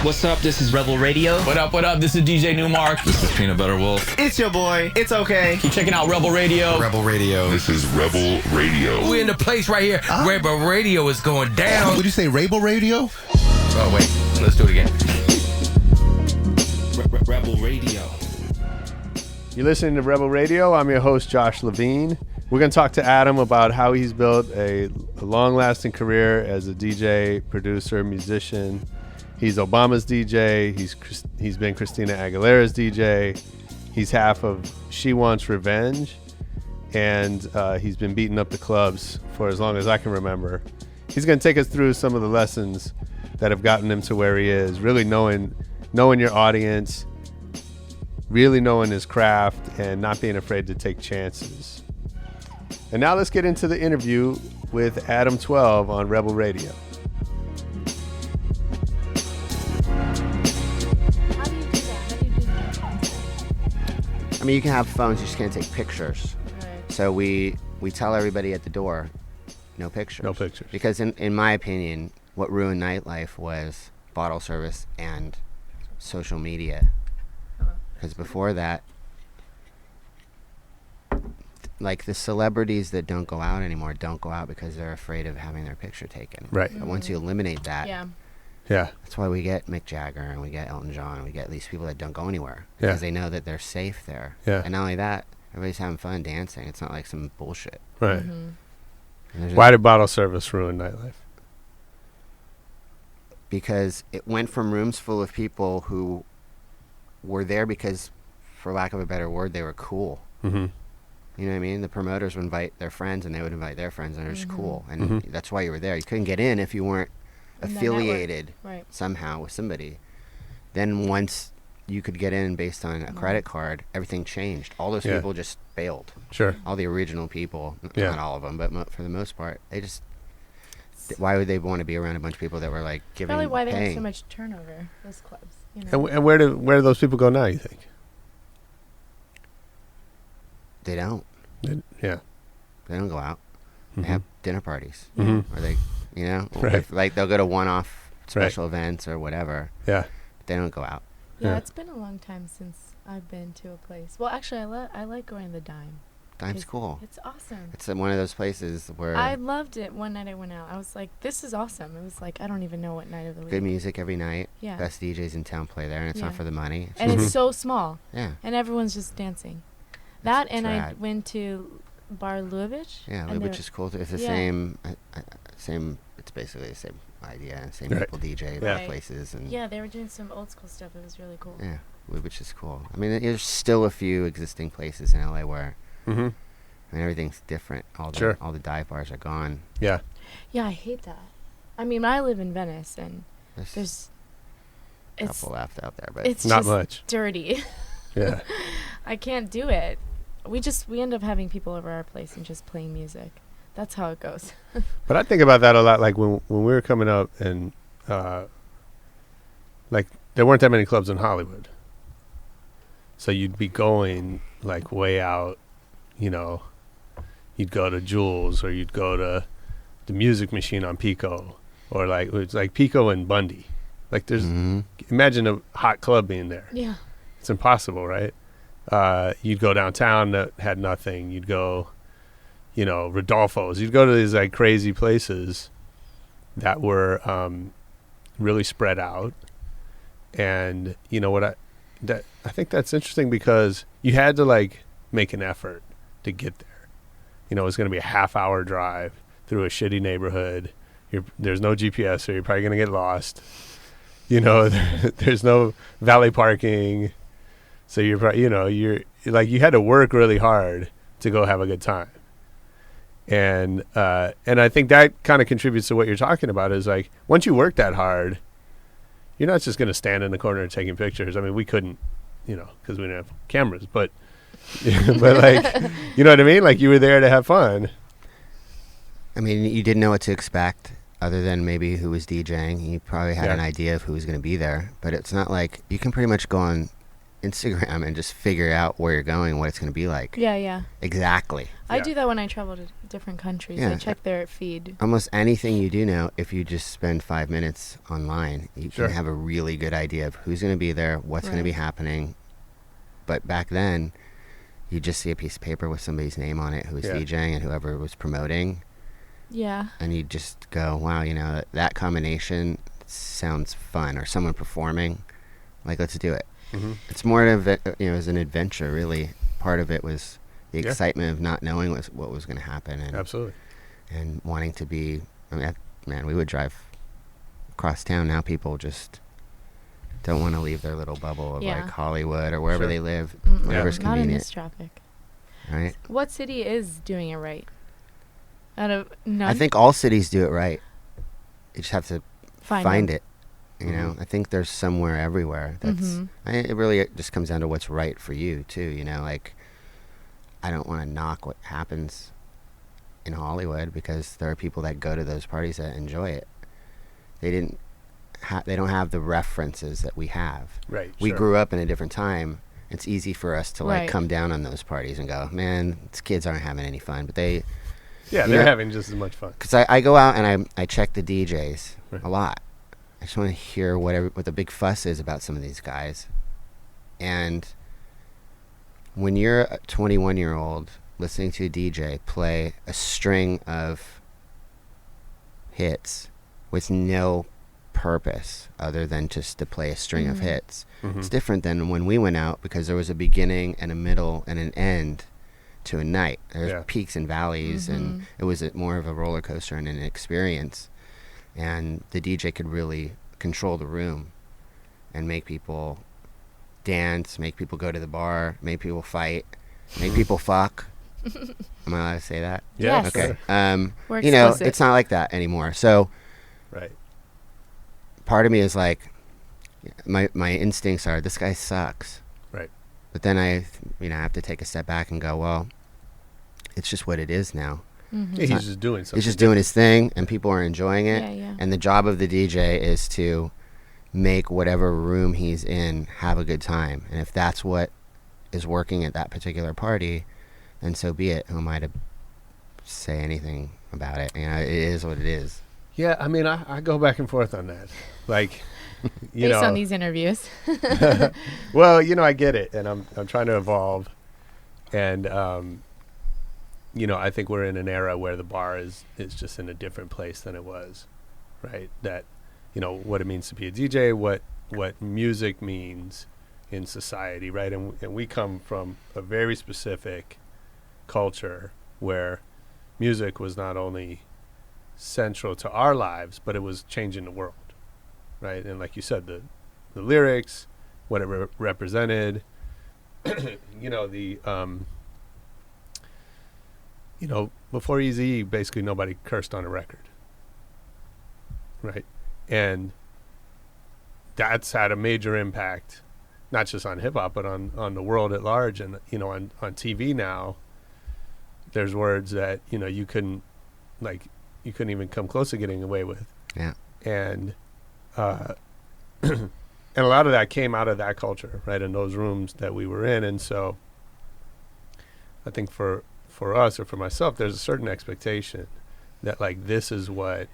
What's up? This is Rebel Radio. What up? What up? This is DJ Newmark. This is Peanut Butter Wolf. It's your boy. It's okay. Keep checking out Rebel Radio. Rebel Radio. This is Rebel Radio. We're in the place right here. Rebel Radio is going down. Would you say Rebel Radio? Oh, wait. Let's do it again. Rebel Radio. You're listening to Rebel Radio. I'm your host, Josh Levine. We're going to talk to Adam about how he's built a long-lasting career as a DJ, producer, musician. He's Obama's DJ. He's been Christina Aguilera's DJ. He's half of She Wants Revenge. And he's been beating up the clubs for as long as I can remember. He's going to take us through some of the lessons that have gotten him to where he is, really knowing your audience, really knowing his craft, and not being afraid to take chances. And now let's get into the interview with Adam12 on Rebel Radio. I mean, you can have phones, you just can't take pictures. Right. So we tell everybody at the door, no pictures. No pictures. Because in my opinion, what ruined nightlife was bottle service and social media. Because before that, like the celebrities that don't go out anymore don't go out because they're afraid of having their picture taken. Right. But once you eliminate that, Yeah. Yeah. that's why we get Mick Jagger and we get Elton John and we get these people that don't go anywhere because they know that they're safe there. Yeah. And not only that, everybody's having fun dancing. It's not like some bullshit. Right. Mm-hmm. Why did bottle service ruin nightlife? Because it went from rooms full of people who were there because, for lack of a better word, they were cool. Mm-hmm. You know what I mean? The promoters would invite their friends and they would invite their friends and they're just cool. And that's why you were there. You couldn't get in if you weren't In that affiliated Right. somehow with somebody. Then once you could get in based on a credit card, everything changed. All those people just bailed. Sure. All the original people, Yeah. not all of them, but for the most part, they just... Why would they want to be around a bunch of people that were like giving, Probably why they have paying? so much turnover, those clubs. You know? And where do those people go now, you think? They don't. Yeah. They don't go out. Mm-hmm. They have dinner parties. Mhm. Or they, you know, Right. if, like they'll go to one-off special events or whatever. Yeah. But they don't go out. Yeah, Yeah. it's been a long time since I've been to a place. Well, actually, I like going to the Dime. Dime's cool. It's awesome. It's one of those places where I loved it one night I went out. I was like, this is awesome. It was like, I don't even know what night of the week. good music every night. Yeah. Best DJs in town play there, and it's Yeah. not for the money. It's And just- it's so small. yeah. And everyone's just dancing. That It's and I rad. went to Bar Lubitsch. Yeah, and which there- is cool. It's the Yeah. same. It's basically the same idea. Same Right. people DJ Yeah. Right. places, and Yeah, they were doing some old school stuff. It was really cool. yeah, which is cool. I mean, there's still a few existing places in LA where Mm-hmm. I mean, everything's different. All Sure. the dive bars are gone. Yeah. Yeah, I hate that. I mean, I live in Venice, and There's a it's couple left out there, but it's Not just much. dirty. Yeah. I can't do it. We end up having people over our place and just playing music. That's how it goes. But I think about that a lot. Like when we were coming up, and like there weren't that many clubs in Hollywood, so you'd be going like way out. You know, you'd go to Jules, or you'd go to the Music Machine on Pico, or like it's like Pico and Bundy. Like there's imagine a hot club being there. Yeah. It's impossible, right? You'd go downtown that had nothing. You'd go, you know, Rodolfo's. You'd go to these like crazy places that were really spread out. And you know what I think that's interesting because you had to like make an effort to get there. You know, it's going to be a half-hour drive through a shitty neighborhood. There's no GPS, so you're probably going to get lost. You know, there's no valet parking. So you're like, you had to work really hard to go have a good time. And I think that kind of contributes to what you're talking about is like, once you work that hard, you're not just going to stand in the corner taking pictures. I mean, we couldn't, you know, because we didn't have cameras, but like, you know what I mean? Like you were there to have fun. I mean, you didn't know what to expect other than maybe who was DJing. You probably had Yeah. an idea of who was going to be there, but it's not like you can pretty much go on Instagram and just figure out where you're going, what it's going to be like. Yeah. Exactly. I Yeah. do that when I travel to different countries. Yeah. I check their feed. Almost anything you do now, if you just spend 5 minutes online, you Sure. can have a really good idea of who's going to be there, what's going to be Right. happening. But back then, you just see a piece of paper with somebody's name on it, who was Yeah. DJing and whoever was promoting, Yeah. and you just go, wow, that combination sounds fun, or someone performing, like, let's do it. Mm-hmm. It's more of it, as an adventure, really. Part of it was the Yeah. excitement of not knowing what was going to happen, and Absolutely. and wanting to be. I mean, man, we would drive across town. Now people just don't want to leave their little bubble of Yeah. like Hollywood or wherever Sure. they live, Mm-mm. whatever's Not in convenient, this traffic. right? What city is doing it right? Out of none? I think all cities do it right. You just have to find them. it. I think there's somewhere everywhere. Mhm. It really just comes down to what's right for you too. Like, I don't want to knock what happens in Hollywood, because there are people that go to those parties that enjoy it. They don't have the references that we have. Right. We sure. grew up in a different time. It's easy for us to like Right. come down on those parties and go, man, these kids aren't having any fun. But Yeah, you they're know- having just as much fun. because I go out and I check the DJs Right. a lot. I just want to hear what the big fuss is about some of these guys. And when you're a 21-year-old listening to a DJ play a string of hits with no purpose other than just to play a string of Mhm. hits, Mm-hmm. it's different than when we went out, because there was a beginning and a middle and an end to a night. There's Yeah. peaks and valleys, and Mhm. it was more of a roller coaster and an experience. And the DJ could really control the room and make people dance, make people go to the bar, make people fight, make people fuck. Am I allowed to say that? Yeah. Yes. Okay. We're You know, explicit. it's not like that anymore. So Right. part of me is like, my instincts are, this guy sucks. Right. But then I have to take a step back and go, well, it's just what it is now. Mhm. Yeah, he's just doing something. He's just doing his thing, and people are enjoying it. Yeah. And the job of the DJ is to make whatever room he's in have a good time. And if that's what is working at that particular party, then so be it. Who am I to say anything about it? It is what it is. Yeah, I mean, I go back and forth on that. Like, Based on these interviews. well, I get it, and I'm trying to evolve, and I think we're in an era where the bar is just in a different place than it was, right? That, what it means to be a DJ, what music means in society, right? And we come from a very specific culture where music was not only central to our lives, but it was changing the world, right? And like you said, the lyrics, what it represented, before Eazy-E, basically nobody cursed on a record, right? And that's had a major impact, not just on hip hop, but on the world at large. And on TV now, there's words that you couldn't even come close to getting away with. Yeah. And and a lot of that came out of that culture, right, in those rooms that we were in. And so I think for us, or for myself, there's a certain expectation that like this is what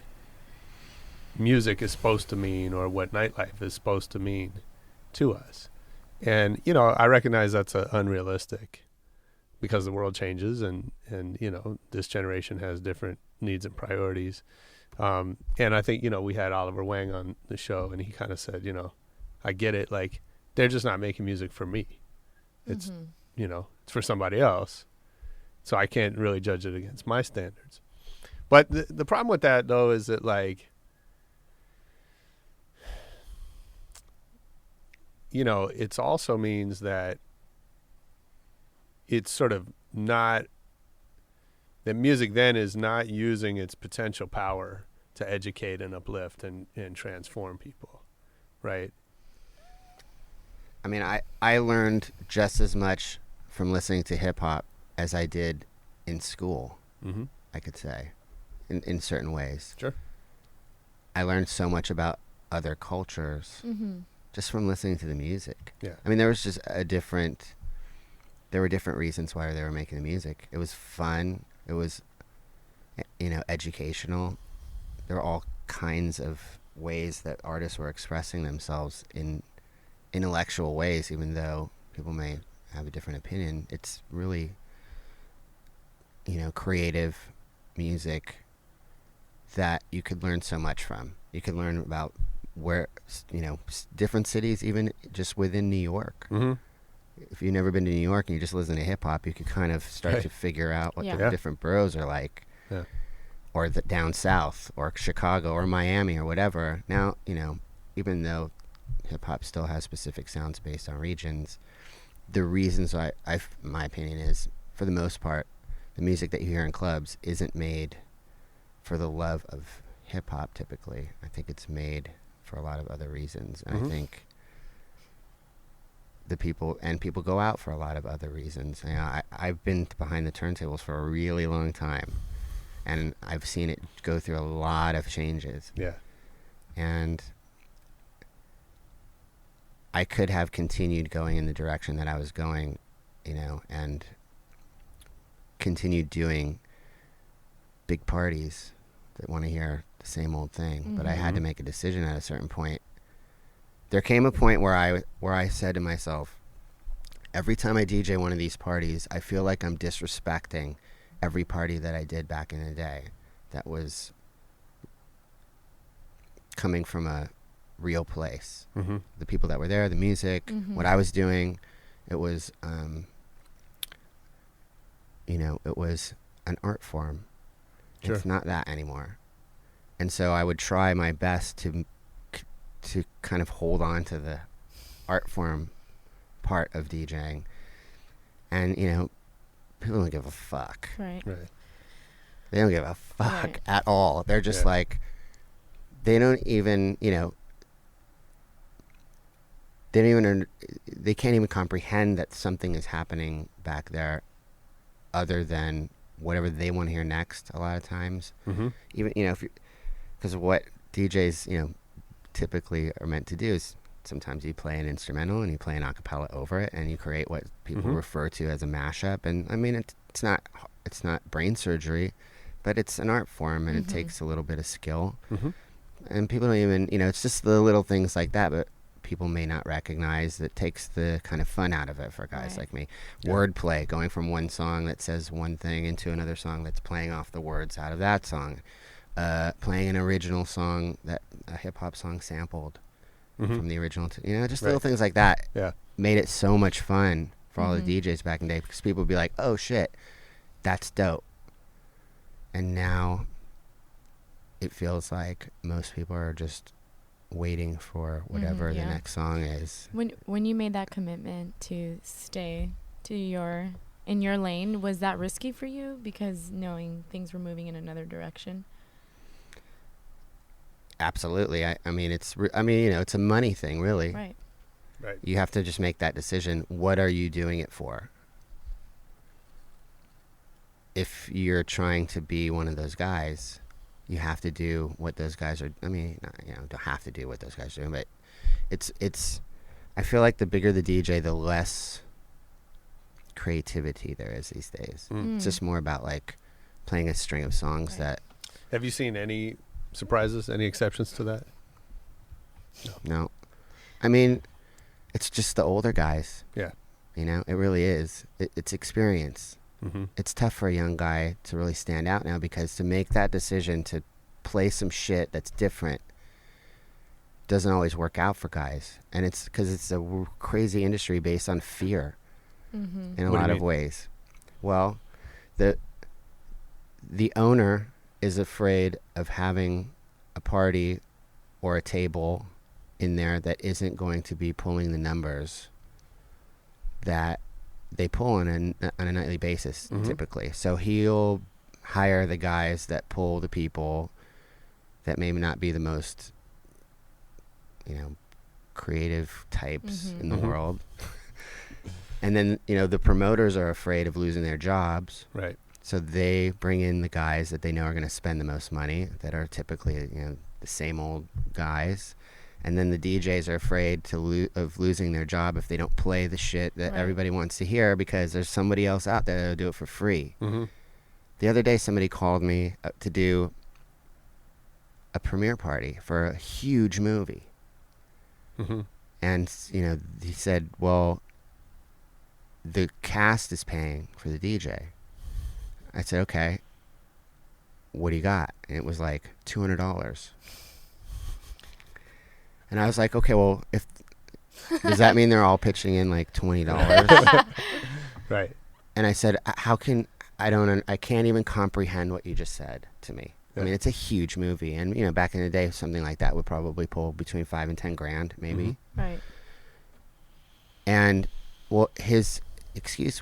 music is supposed to mean, or what nightlife is supposed to mean to us. And I recognize that's unrealistic, because the world changes, and this generation has different needs and priorities. And I think we had Oliver Wang on the show, and he kind of said, I get it, like they're just not making music for me. It's it's for somebody else. So I can't really judge it against my standards. But the problem with that, though, is that, like, it also means that it's sort of not, that music then is not using its potential power to educate and uplift and transform people, right? I mean, I learned just as much from listening to hip hop as I did in school, Mm-hmm. I could say, in certain ways. Sure. I learned so much about other cultures Mm-hmm. just from listening to the music. Yeah. I mean, there were different reasons why they were making the music. It was fun. It was, educational. There were all kinds of ways that artists were expressing themselves in intellectual ways, even though people may have a different opinion. It's really, creative music that you could learn so much from. You could learn about where, different cities, even just within New York. Mm-hmm. If you've never been to New York and you just listen to hip hop, you could kind of start to figure out what the different boroughs are like. Yeah. Or down south, or Chicago, or Miami, or whatever. Now, even though hip hop still has specific sounds based on regions, the reasons my opinion is, for the most part, the music that you hear in clubs isn't made for the love of hip hop typically. I think it's made for a lot of other reasons. And I think people go out for a lot of other reasons. I've been behind the turntables for a really long time, and I've seen it go through a lot of changes. Yeah. And I could have continued going in the direction that I was going, and continued doing big parties that want to hear the same old thing. Mm-hmm. But I had to make a decision at a certain point. There came a point where I said to myself, every time I DJ one of these parties, I feel like I'm disrespecting every party that I did back in the day that was coming from a real place. Mm-hmm. The people that were there, the music, what I was doing, it was, it was an art form. Sure. It's not that anymore. And so I would try my best to kind of hold on to the art form part of DJing. And, people don't give a fuck. Right. They don't give a fuck at all. They're just like, they don't even, they can't even comprehend that something is happening back there other than whatever they want to hear next a lot of times. Mm-hmm. Even, because what DJs, typically are meant to do is sometimes you play an instrumental and you play an a cappella over it and you create what people refer to as a mashup. And I mean, it's not brain surgery, but it's an art form, and it takes a little bit of skill. Mm-hmm. And people don't even, it's just the little things like that, but people may not recognize that takes the kind of fun out of it for guys like me. Wordplay, going from one song that says one thing into another song that's playing off the words out of that song. Playing an original song that a hip-hop song sampled from the original. Just little things like that made it so much fun for all the DJs back in the day, because people would be like, oh, shit, that's dope. And now it feels like most people are just waiting for whatever the next song is. When you made that commitment to stay in your lane, was that risky for you, because knowing things were moving in another direction? Absolutely. I mean, it's a money thing, really. Right. You have to just make that decision. What are you doing it for? If you're trying to be one of those guys, you have to do what those guys are. I mean, don't have to do what those guys are doing, but it's. I feel like the bigger the DJ, the less creativity there is these days. It's just more about like playing a string of songs that. Have you seen any surprises? Any exceptions to that? No. I mean, it's just the older guys. Yeah. It really is. It's experience. Mm-hmm. It's tough for a young guy to really stand out now, because to make that decision to play some shit that's different doesn't always work out for guys. And it's because it's a crazy industry based on fear in a lot of ways. Well, the owner is afraid of having a party or a table in there that isn't going to be pulling the numbers that they pull on a nightly basis, typically. So he'll hire the guys that pull the people that may not be the most, creative types in the world. And then, the promoters are afraid of losing their jobs. Right. So they bring in the guys that they know are going to spend the most money, that are typically, the same old guys. And then the DJs are afraid of losing their job if they don't play the shit that everybody wants to hear because there's somebody else out there that'll do it for free. Mm-hmm. The other day, somebody called me to do a premiere party for a huge movie. Mm-hmm. And, he said, well, the cast is paying for the DJ. I said, okay, what do you got? And it was like $200. And I was like, okay, well, does that mean they're all pitching in like $20? Right. And I said, I can't even comprehend what you just said to me. Yeah. I mean, it's a huge movie. And, back in the day, something like that would probably pull between $5,000 and $10,000, maybe. Mm-hmm. Right. And, well, his his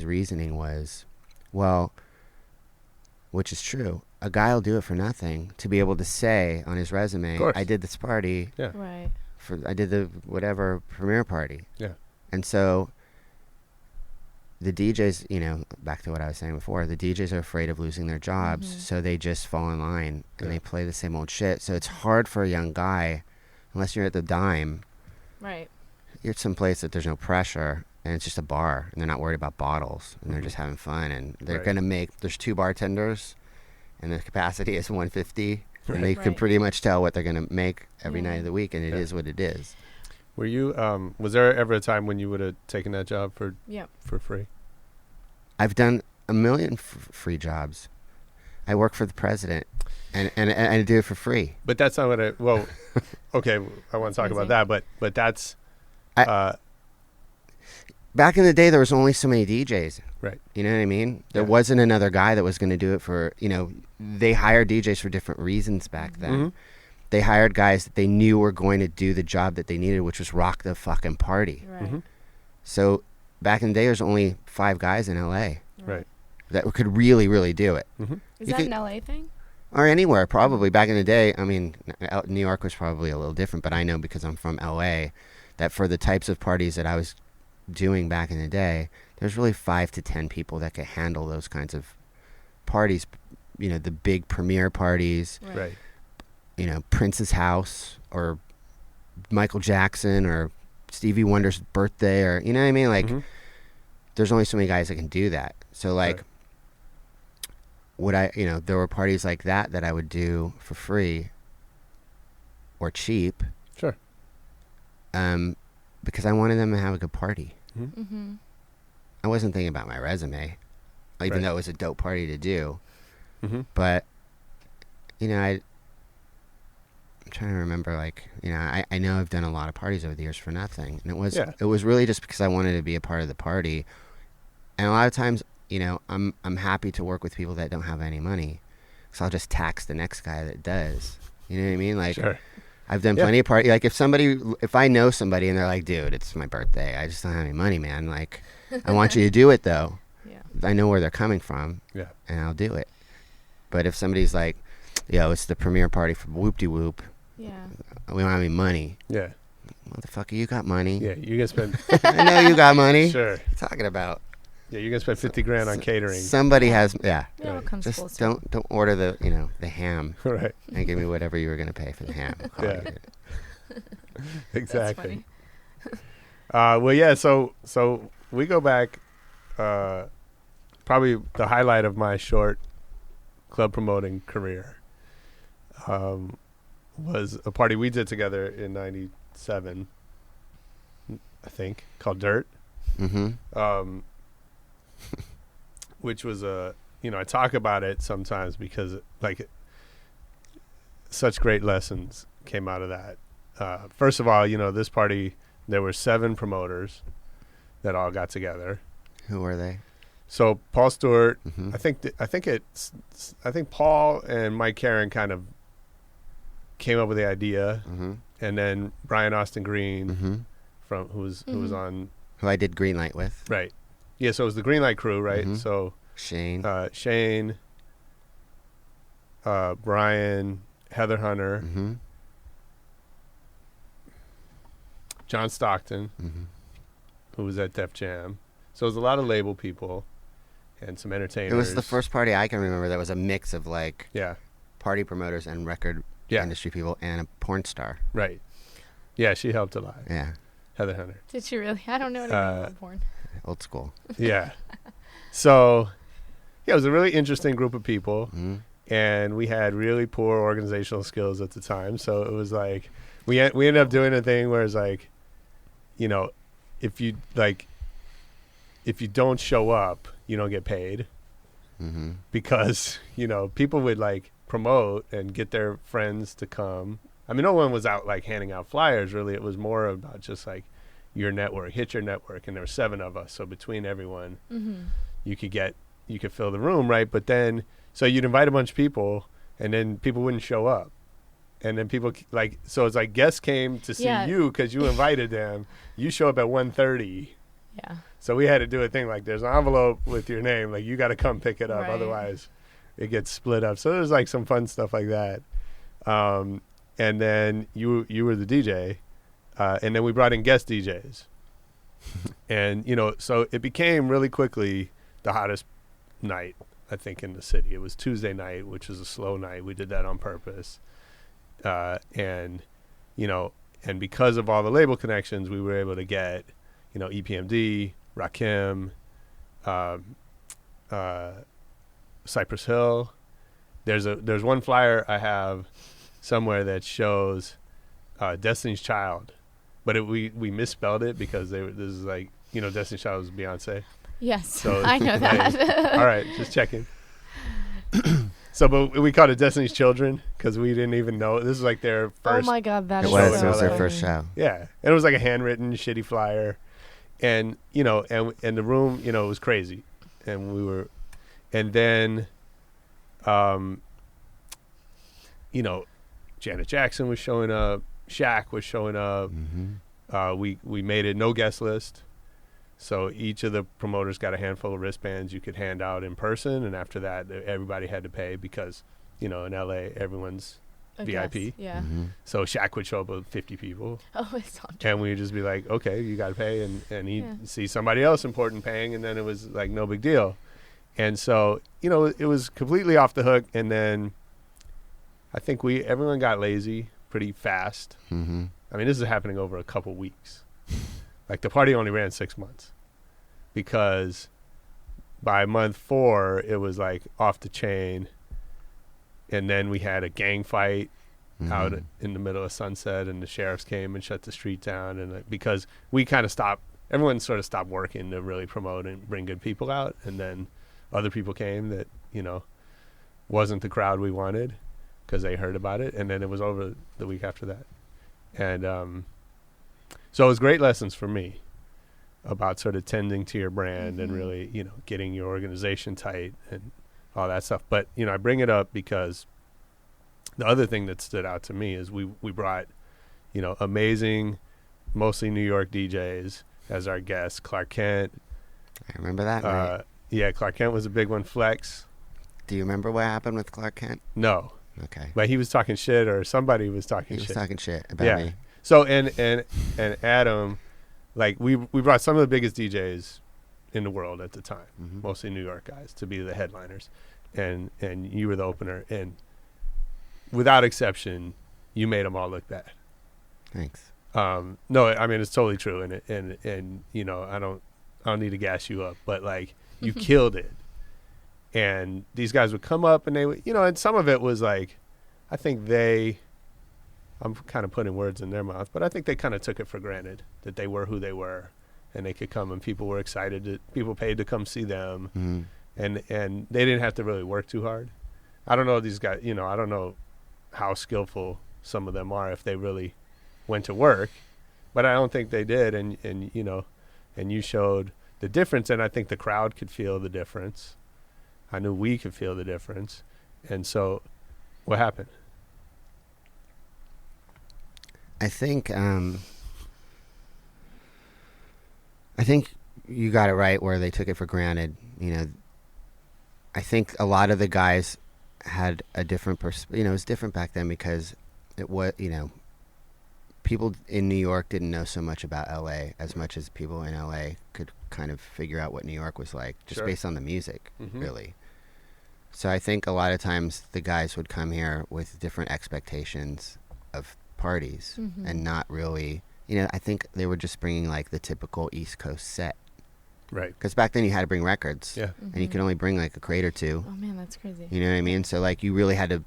reasoning was, well, which is true, a guy will do it for nothing to be able to say on his resume, I did this party. Yeah. Right. I did the whatever premiere party. Yeah. And so the DJs, back to what I was saying before, the DJs are afraid of losing their jobs, so they just fall in line and they play the same old shit. So it's hard for a young guy, unless you're at the Dime. Right. You're at some place that there's no pressure and it's just a bar and they're not worried about bottles and they're just having fun and they're going to there's 2 bartenders and the capacity is 150 and they can pretty much tell what they're going to make every night of the week and it is what it is. Were you, was there ever a time when you would have taken that job for free? I've done a million free jobs. I work for the president and I do it for free. But that's not what okay, I want to talk about that, but that's, back in the day, there was only so many DJs. Right. You know what I mean? There wasn't another guy that was going to do it for, they hired DJs for different reasons back then. Mm-hmm. They hired guys that they knew were going to do the job that they needed, which was rock the fucking party. Right. Mm-hmm. So back in the day, there was only 5 guys in LA Right. that could really, really do it. Mm-hmm. Is that an LA thing? Or anywhere, probably. Back in the day, I mean, New York was probably a little different, but I know because I'm from LA that for the types of parties that I was doing back in the day, there's really 5 to 10 people that could handle those kinds of parties, the big premiere parties, Right. Prince's house or Michael Jackson or Stevie Wonder's birthday or, you know what I mean? Like, there's only so many guys that can do that. So, like, there were parties like that I would do for free or cheap. Sure. Because I wanted them to have a good party. Mm-hmm. Mm-hmm. I wasn't thinking about my resume, even though it was a dope party to do. Mm-hmm. But, I'm trying to remember, like, I know I've done a lot of parties over the years for nothing. And it was really just because I wanted to be a part of the party. And a lot of times, I'm happy to work with people that don't have any money. So I'll just tax the next guy that does. You know what I mean? Like, Sure. I've done plenty of parties. Like, if I know somebody and they're like, dude, it's my birthday, I just don't have any money, man. Like, I want you to do it, though. Yeah. I know where they're coming from. Yeah. And I'll do it. But if somebody's like, it's the premiere party for Whoop-de-Whoop. Yeah. We don't have any money. Yeah. Motherfucker, you got money. Yeah, you can spend. I know you got money. Sure. What are you talking about? Yeah, you can spend $50,000 on catering. Somebody has, It all comes full Just circle. don't order the ham Right. and give me whatever you were going to pay for the ham. Yeah. Exactly. That's Well, yeah. So we go back. Probably the highlight of my short club promoting career was a party we did together in '97, I think, called Dirt. Mm-hmm. Which was I talk about it sometimes because like such great lessons came out of that. First of all, this party, there were 7 promoters that all got together. Who were they? So Paul Stewart, Mm-hmm. I think Paul and Mike Karen kind of came up with the idea, Mm-hmm. and then Brian Austin Green Mm-hmm. from who was on Who I did Greenlight with. right. Yeah, so it was the Greenlight crew, right? Mhm. So Shane. Shane, Brian, Heather Hunter, Mm-hmm. John Stockton, Mm-hmm. who was at Def Jam. So it was a lot of label people and some entertainers. It was the first party I can remember that was a mix of like Yeah. party promoters and record Yeah. industry people, and a porn star. Right. Yeah, she helped a lot. Yeah, Heather Hunter. Did she really? I don't know anything about porn. old school. Yeah. So, yeah, it was a really interesting group of people, Mhm. and we had really poor organizational skills at the time. So it was like we ended up doing a thing where it's like, you know, if you don't show up, you don't get paid, Mm-hmm. because you know people would like promote and get their friends to come. I mean, no one was out like handing out flyers. Really, it was more about just like your network, hit your network, and there were 7 of us. So between everyone, you could fill the room, right? But then, so you'd invite a bunch of people, and then people wouldn't show up, and then people like, so it's like guests came to see Yeah. you because you invited them. You show up at 1:30. Yeah. So we had to do a thing like there's an envelope with your name, like you got to come pick it up, Right. otherwise it gets split up. So there's like some fun stuff like that. And then you were the DJ, and then we brought in guest DJs, and you know, so it became really quickly the hottest night I think in the city. It was Tuesday night, which was a slow night. We did that on purpose, and you know, and because of all the label connections, we were able to get, you know, EPMD, Rakim, Cypress Hill. There's one flyer I have somewhere that shows Destiny's Child, but we misspelled it because this is like, you know, Destiny's Child was Beyonce. Yes, So I know that. All right, just checking. So, but we called it Destiny's Children because we didn't even know. This is like their Oh first. my God, that It is was. so It was their funny. first show. Yeah, and it was like a handwritten shitty flyer, and you know, and the room, you know, was crazy, and then, you know, Janet Jackson was showing up, Shaq was showing up. Mm-hmm. We made it no guest list, so each of the promoters got a handful of wristbands you could hand out in person, and after that, everybody had to pay because, you know, in LA everyone's I VIP. guess, Yeah. Mm-hmm. So Shaq would show up with 50 people. Oh, it's on. And we'd just be like, okay, you got to pay. And he'd Yeah. see somebody else important paying, and then it was like no big deal. And so, you know, it was completely off the hook. And then I think everyone got lazy pretty fast. Mm-hmm. I mean, this is happening over a couple weeks. Like the party only ran 6 months because by month 4, it was like off the chain. And then we had a gang fight out in the middle of Sunset, and the sheriffs came and shut the street down. And because we kind of stopped, everyone sort of stopped working to really promote and bring good people out. And then other people came that, you know, wasn't the crowd we wanted because they heard about it. And then it was over the week after that. And so it was great lessons for me about sort of tending to your brand and really, you know, getting your organization tight and all that stuff. But, you know, I bring it up because the other thing that stood out to me is we brought, you know, amazing, mostly New York DJs as our guests. Clark Kent. I remember that. Right? Yeah, Clark Kent was a big one. Flex. Do you remember what happened with Clark Kent? No. Okay. But he was talking shit, or somebody was He talking was shit. talking shit about Yeah. me. So, and Adam, like we brought some of the biggest DJs in the world at the time, mostly New York guys, to be the headliners, and you were the opener, and without exception, you made them all look bad. Thanks. No, I mean it's totally true, and you know, I don't need to gas you up, but like you killed it. And these guys would come up and they would, you know, and some of it was like, I think I'm kind of putting words in their mouth, but I think they kind of took it for granted that they were who they were, and they could come and people were excited people paid to come see them. Mm-hmm. And they didn't have to really work too hard. I don't know these guys, you know, I don't know how skillful some of them are if they really went to work, but I don't think they did. And you know, and you showed the difference, and I think the crowd could feel the difference. I knew we could feel the difference. And so what happened? I think you got it right where they took it for granted. You know, I think a lot of the guys had a different you know, it was different back then because it was, you know, people in New York didn't know so much about LA as much as people in LA could kind of figure out what New York was like just Sure. based on the music, really. So I think a lot of times the guys would come here with different expectations of parties and not really, I think they were just bringing like the typical East Coast set. Right. Because back then you had to bring records. Yeah. And you could only bring like a crate or two. Oh man, that's crazy. You know what I mean? So like you really had to,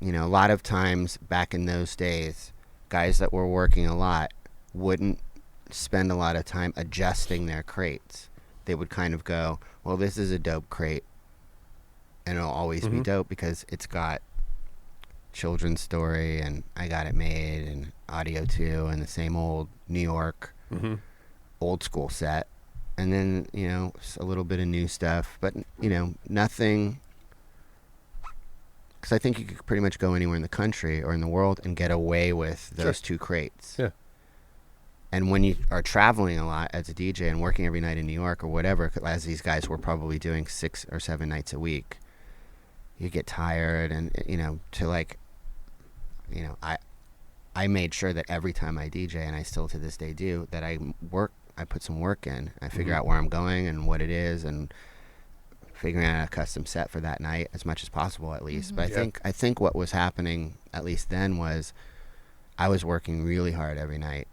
a lot of times back in those days, guys that were working a lot wouldn't spend a lot of time adjusting their crates. They would kind of go, well, this is a dope crate. And it'll always be dope because it's got Children's Story and I Got It Made and Audio 2 and the same old New York old school set. And then, a little bit of new stuff, but, nothing. Because I think you could pretty much go anywhere in the country or in the world and get away with those two crates. Yeah. And when you are traveling a lot as a DJ and working every night in New York or whatever, as these guys were probably doing 6 or 7 nights a week, you get tired and, I made sure that every time I DJ, and I still to this day do, that I put some work in. I figure out where I'm going and what it is and figuring out a custom set for that night as much as possible at least. But I think what was happening, at least then, was I was working really hard every night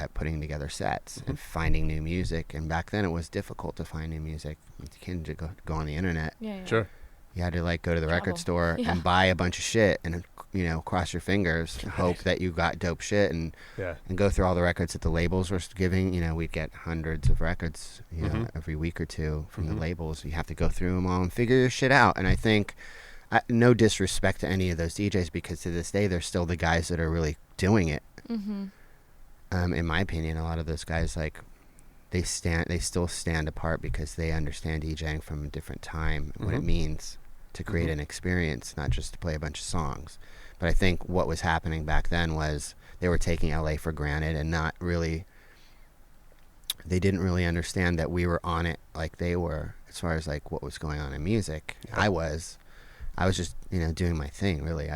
at putting together sets and finding new music. And back then it was difficult to find new music. You couldn't just go on the internet. Yeah. Sure. You had to go to the record store Yeah. and buy a bunch of shit and cross your fingers, hope that you got dope shit and go through all the records that the labels were giving. We'd get hundreds of records, every week or two from the labels. You have to go through them all and figure your shit out. And I think, no disrespect to any of those DJs, because to this day they're still the guys that are really doing it. In my opinion, a lot of those guys they still stand apart because they understand DJing from a different time and what it means to create an experience, not just to play a bunch of songs. But I think what was happening back then was they were taking LA for granted and they didn't really understand that we were on it like they were as far as what was going on in music. Yeah. I was just, doing my thing, really.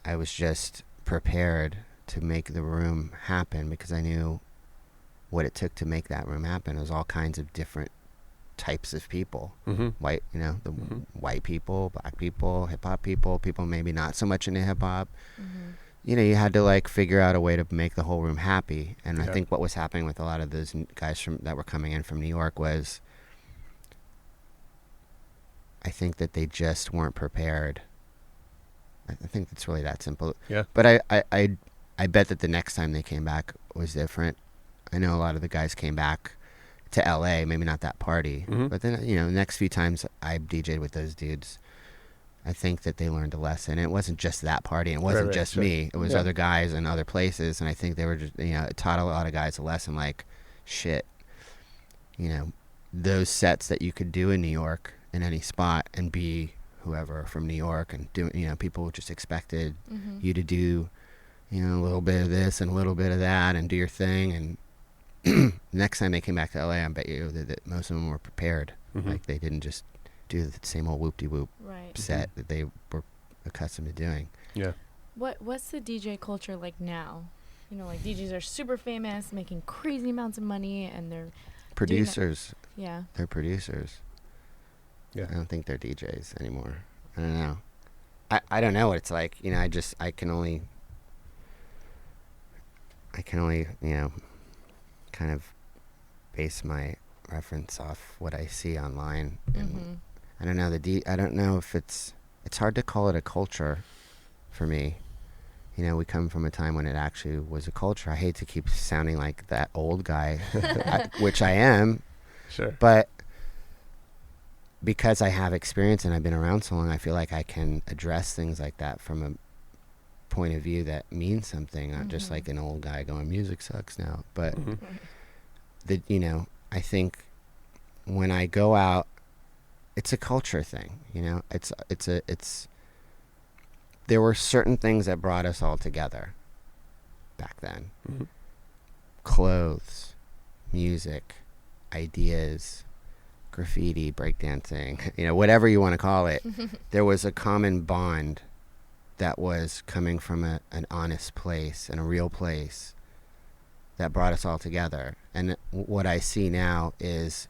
I was just prepared to make the room happen because I knew what it took to make that room happen. It was all kinds of different types of people. White, white people, black people, hip-hop people maybe not so much into hip-hop. You had to figure out a way to make the whole room happy. And I think what was happening with a lot of those guys that were coming in from New York was, I think that they just weren't prepared. I think it's really that simple. Yeah. But I bet that the next time they came back was different. I know a lot of the guys came back to LA, maybe not that party, but then, the next few times I DJed with those dudes, I think that they learned a lesson. And it wasn't just that party. It wasn't just me. It was other guys in other places. And I think they were just, it taught a lot of guys a lesson shit, those sets that you could do in New York in any spot and be whoever from New York and do, people just expected you to do, a little bit of this and a little bit of that and do your thing. And next time they came back to LA, I bet you that most of them were prepared. They didn't just do the same old whoop-de-whoop set that they were accustomed to doing. Yeah. What's the DJ culture like now? DJs are super famous, making crazy amounts of money, and they're producers. Yeah. They're producers. Yeah. I don't think they're DJs anymore. I don't know. I don't know what it's like. I can only, kind of base my reference off what I see online. And I don't know I don't know if it's hard to call it a culture for me. We come from a time when it actually was a culture. I hate to keep sounding like that old guy, which I am. Sure. But because I have experience and I've been around so long, I feel like I can address things like that from a point of view that means something, not just like an old guy going, music sucks now. But I think when I go out, it's a culture thing. There were certain things that brought us all together back then. Clothes, music, ideas, graffiti, breakdancing, whatever you want to call it. There was a common bond that was coming from an honest place and a real place that brought us all together. And what I see now is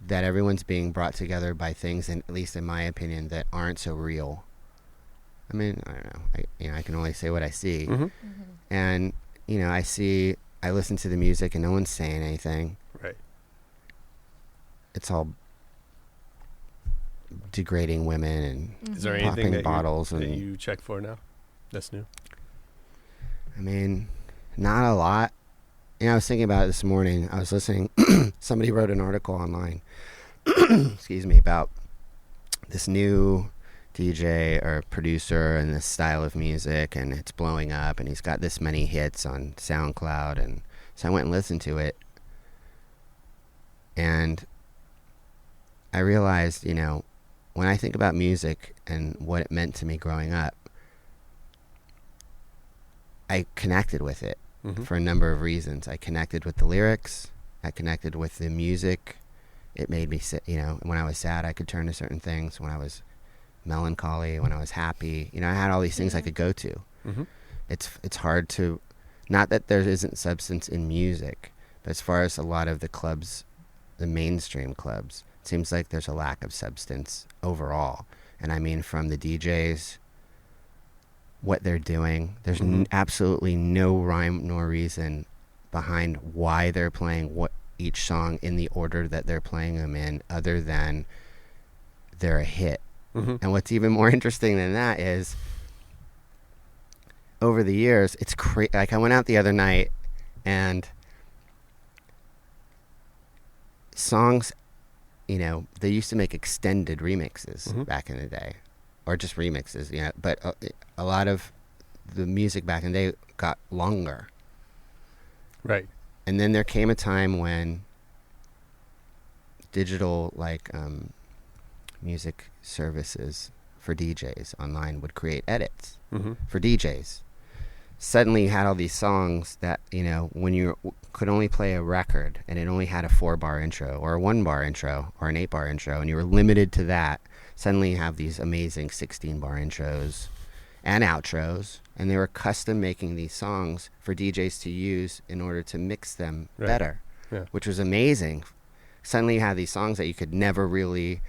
that everyone's being brought together by things, and at least in my opinion, that aren't so real. I mean, I don't know. I can only say what I see. And, I listen to the music and no one's saying anything. Right. It's all degrading women and Is there anything popping that bottles that and you check for now that's new? I mean, not a lot. I was thinking about it this morning. I was listening. Somebody wrote an article online, excuse me, about this new DJ or producer and this style of music, and it's blowing up, and he's got this many hits on SoundCloud, and so I went and listened to it, and I realized, when I think about music and what it meant to me growing up, I connected with it for a number of reasons. I connected with the lyrics. I connected with the music. It made me, when I was sad, I could turn to certain things. When I was melancholy, when I was happy, I had all these things I could go to. It's hard to, not that there isn't substance in music, but as far as a lot of the clubs, the mainstream clubs, it seems like there's a lack of substance overall. And I mean, from the DJs, what they're doing, there's absolutely no rhyme nor reason behind why they're playing what each song in the order that they're playing them in, other than they're a hit. And what's even more interesting than that is, over the years, it's crazy. Like, I went out the other night, and songs, they used to make extended remixes back in the day, or just remixes, but a lot of the music back in the day got longer. Right. And then there came a time when digital, music services for DJs online would create edits for DJs. Suddenly you had all these songs that, when you could only play a record and it only had a 4-bar intro or a 1-bar intro or an 8-bar intro, and you were limited to that, suddenly you have these amazing 16-bar intros and outros, and they were custom making these songs for DJs to use in order to mix them better, which was amazing. Suddenly you had these songs that you could never really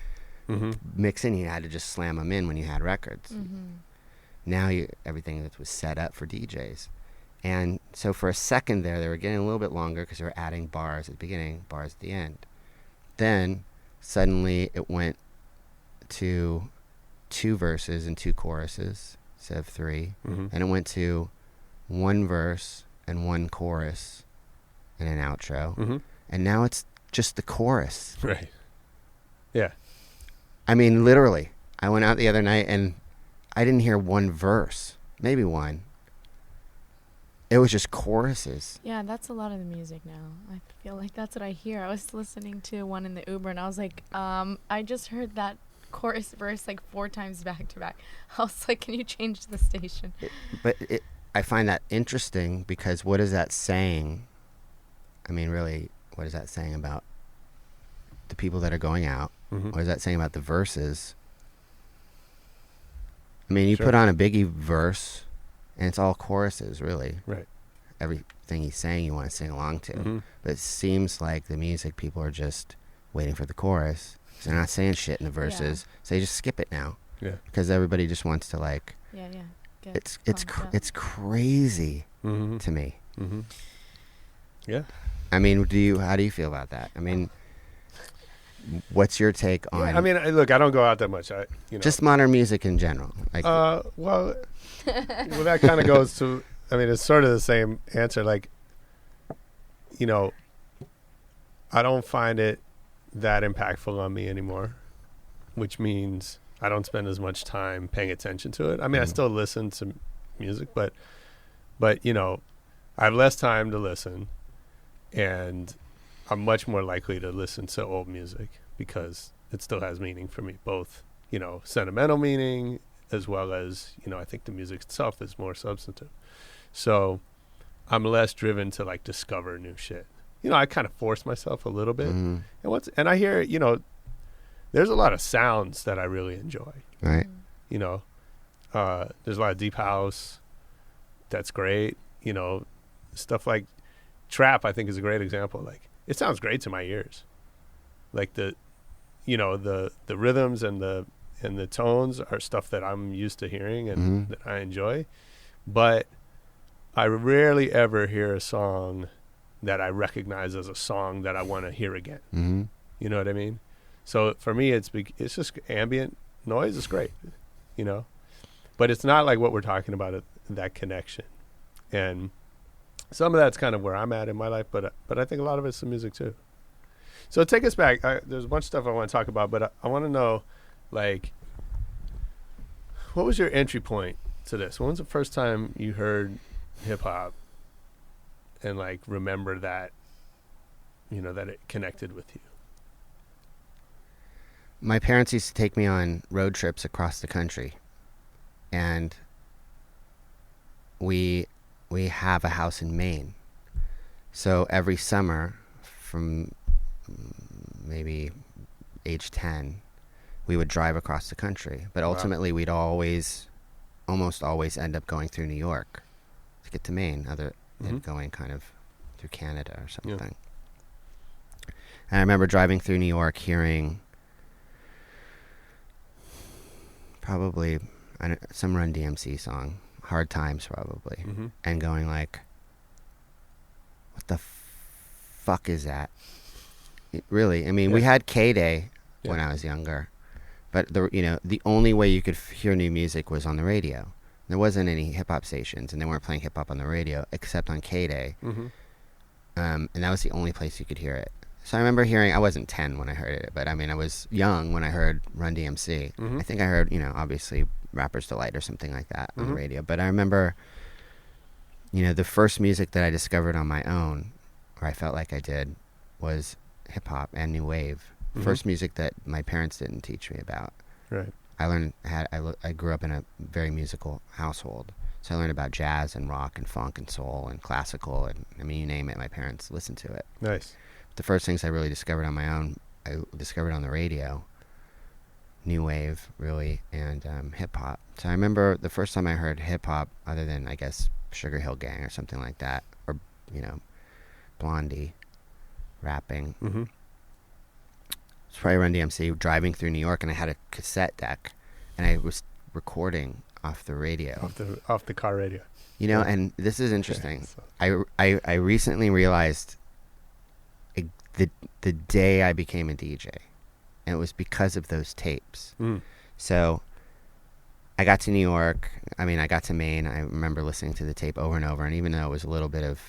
mix in. You had to just slam them in when you had records. Now everything that was set up for DJs. And so for a second there, they were getting a little bit longer because they were adding bars at the beginning, bars at the end. Then suddenly it went to 2 verses and 2 choruses instead of 3. And it went to 1 verse and 1 chorus and an outro. And now it's just the chorus. Right. Yeah. I mean, literally, I went out the other night and I didn't hear 1 verse, maybe 1. It was just choruses. Yeah, that's a lot of the music now. I feel like that's what I hear. I was listening to one in the Uber, and I was like, I just heard that chorus verse 4 times back to back. I was like, can you change the station? I find that interesting, because what is that saying? I mean, really, what is that saying about the people that are going out? What is that saying about the verses? I mean, you put on a Biggie verse, and it's all choruses, really. Right. Everything he's saying you want to sing along to. But it seems like the music people are just waiting for the chorus. So they're not saying shit in the verses, so they just skip it now. Yeah. Because everybody just wants to it's crazy to me. Yeah. I mean, how do you feel about that? I mean, what's your take on? I mean, look, I don't go out that much. Just modern music in general. Well, that kind of goes to. I mean, it's sort of the same answer. I don't find it that impactful on me anymore, which means I don't spend as much time paying attention to it. I mean, I still listen to music, but I have less time to listen, and I'm much more likely to listen to old music because it still has meaning for me, both, sentimental meaning as well as, I think the music itself is more substantive. So I'm less driven to discover new shit. I kind of force myself a little bit. And I hear, there's a lot of sounds that I really enjoy. Right. There's a lot of deep house that's great. Stuff like trap, I think, is a great example. It sounds great to my ears. like the rhythms and the tones are stuff that I'm used to hearing and that I enjoy, but I rarely ever hear a song that I recognize as a song that I want to hear again. Mm-hmm. You know what I mean? So for me, it's just ambient noise. It's great, but it's not like what we're talking about, that connection. And some of that's kind of where I'm at in my life, but I think a lot of it's the music too. So take us back. There's a bunch of stuff I want to talk about, but I want to know, like, what was your entry point to this? When was the first time you heard hip hop and like remember that, that it connected with you? My parents used to take me on road trips across the country, and we have a house in Maine. So every summer from maybe age 10, we would drive across the country. But ultimately, we'd almost always end up going through New York to get to Maine, other than going kind of through Canada or something. Yeah. And I remember driving through New York, hearing probably some Run DMC song, Hard Times probably, and going like, what the fuck is that? Really, I mean, we had K-Day when I was younger, but the only way you could hear new music was on the radio. There wasn't any hip hop stations, and they weren't playing hip hop on the radio except on K-Day, and that was the only place you could hear it. So I remember hearing, I wasn't 10 when I heard it, but I mean, I was young when I heard Run DMC. I think I heard, obviously Rapper's Delight or something like that on the radio. But I remember, the first music that I discovered on my own, or I felt like I did, was hip hop and new wave. First music that my parents didn't teach me about. Right. I grew up in a very musical household. So I learned about jazz and rock and funk and soul and classical, and I mean, you name it, my parents listened to it. Nice. The first things I really discovered on my own, I discovered on the radio, new wave, really, and hip hop. So I remember the first time I heard hip hop, other than, I guess, Sugar Hill Gang or something like that, or, Blondie rapping. It's probably Run DMC, driving through New York, and I had a cassette deck, and I was recording off the radio. Off the car radio. And this is interesting. I recently realized the day I became a DJ, and it was because of those tapes. So I got to New York. I mean, I got to Maine. I remember listening to the tape over and over, and even though it was a little bit of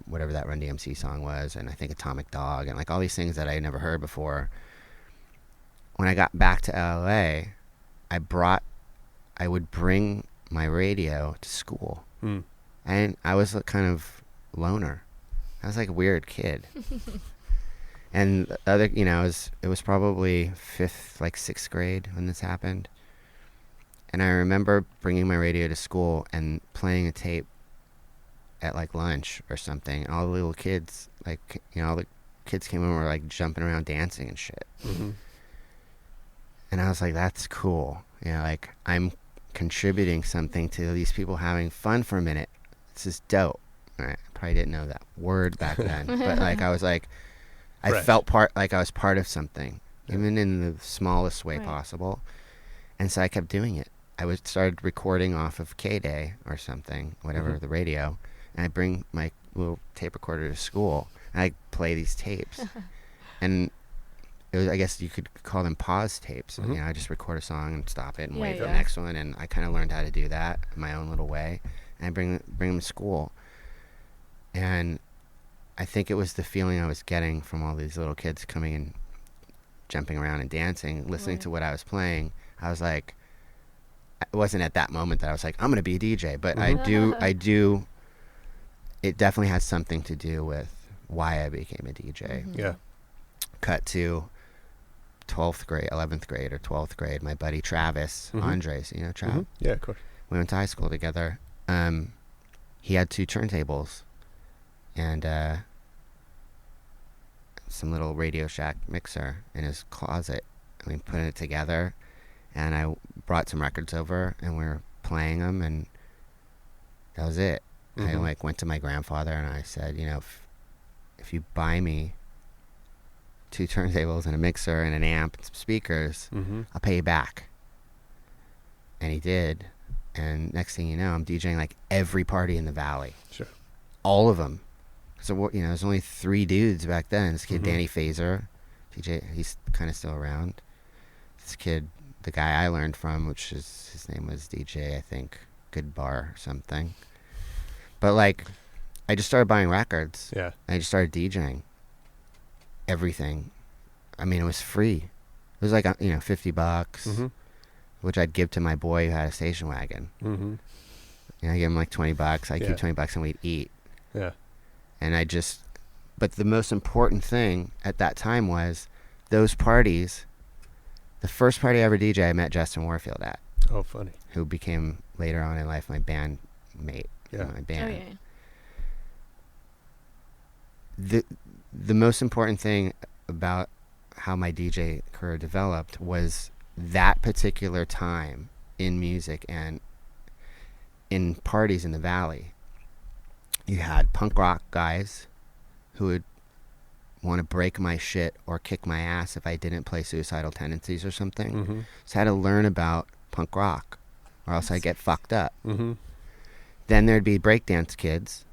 whatever that Run DMC song was, and I think Atomic Dog, and like all these things that I had never heard before, when I got back to LA, I would bring my radio to school. And I was a kind of loner. I was like a weird kid. And the other, it was probably sixth grade when this happened. And I remember bringing my radio to school and playing a tape at like lunch or something. And all the little kids, all the kids came over and were like jumping around dancing and shit. And I was like, that's cool. I'm contributing something to these people having fun for a minute. This is dope. I probably didn't know that word back then, but I was like, I felt I was part of something, even in the smallest way possible. And so I kept doing it. I started recording off of K-Day or something, whatever, the radio, and I bring my little tape recorder to school, and I play these tapes. And it was, I guess you could call them pause tapes. I just record a song and stop it and wait for the next one, and I kind of learned how to do that in my own little way. And I bring them to school. And I think it was the feeling I was getting from all these little kids coming and jumping around and dancing, listening to what I was playing. I was like, it wasn't at that moment that I was like, I'm going to be a DJ, but I do, it definitely has something to do with why I became a DJ. Yeah. Cut to 11th grade or 12th grade. My buddy Travis Andres, Trav? Yeah, of course. We went to high school together. He had 2 turntables and some little Radio Shack mixer in his closet. And we put it together, and I brought some records over, and we were playing them, and that was it. I went to my grandfather, and I said, if you buy me 2 turntables and a mixer and an amp and some speakers. I'll pay you back. And he did. And next thing you know, I'm DJing like every party in the Valley. Sure. All of them. So, you know, there's only 3 dudes back then. This kid, Danny Fazer, DJ, he's kind of still around. This kid, the guy I learned from, which is, his name was DJ, I think, Good Bar or something. But like, I just started buying records. Yeah. I just started DJing. Everything. I mean, it was free. It was like, you know, $50, which I'd give to my boy who had a station wagon. You know, I give him like $20. I'd keep $20 and we'd eat. Yeah. And I just, but the most important thing at that time was those parties. The first party I ever DJ, I met Justin Warfield at. Oh, funny. Who became later on in life my bandmate. Yeah. My band. Oh, yeah. The most important thing about how my DJ career developed was that particular time in music and in parties in the Valley. You had punk rock guys who would want to break my shit or kick my ass if I didn't play Suicidal Tendencies or something. So I had to learn about punk rock or else I'd get fucked up. Then there'd be breakdance kids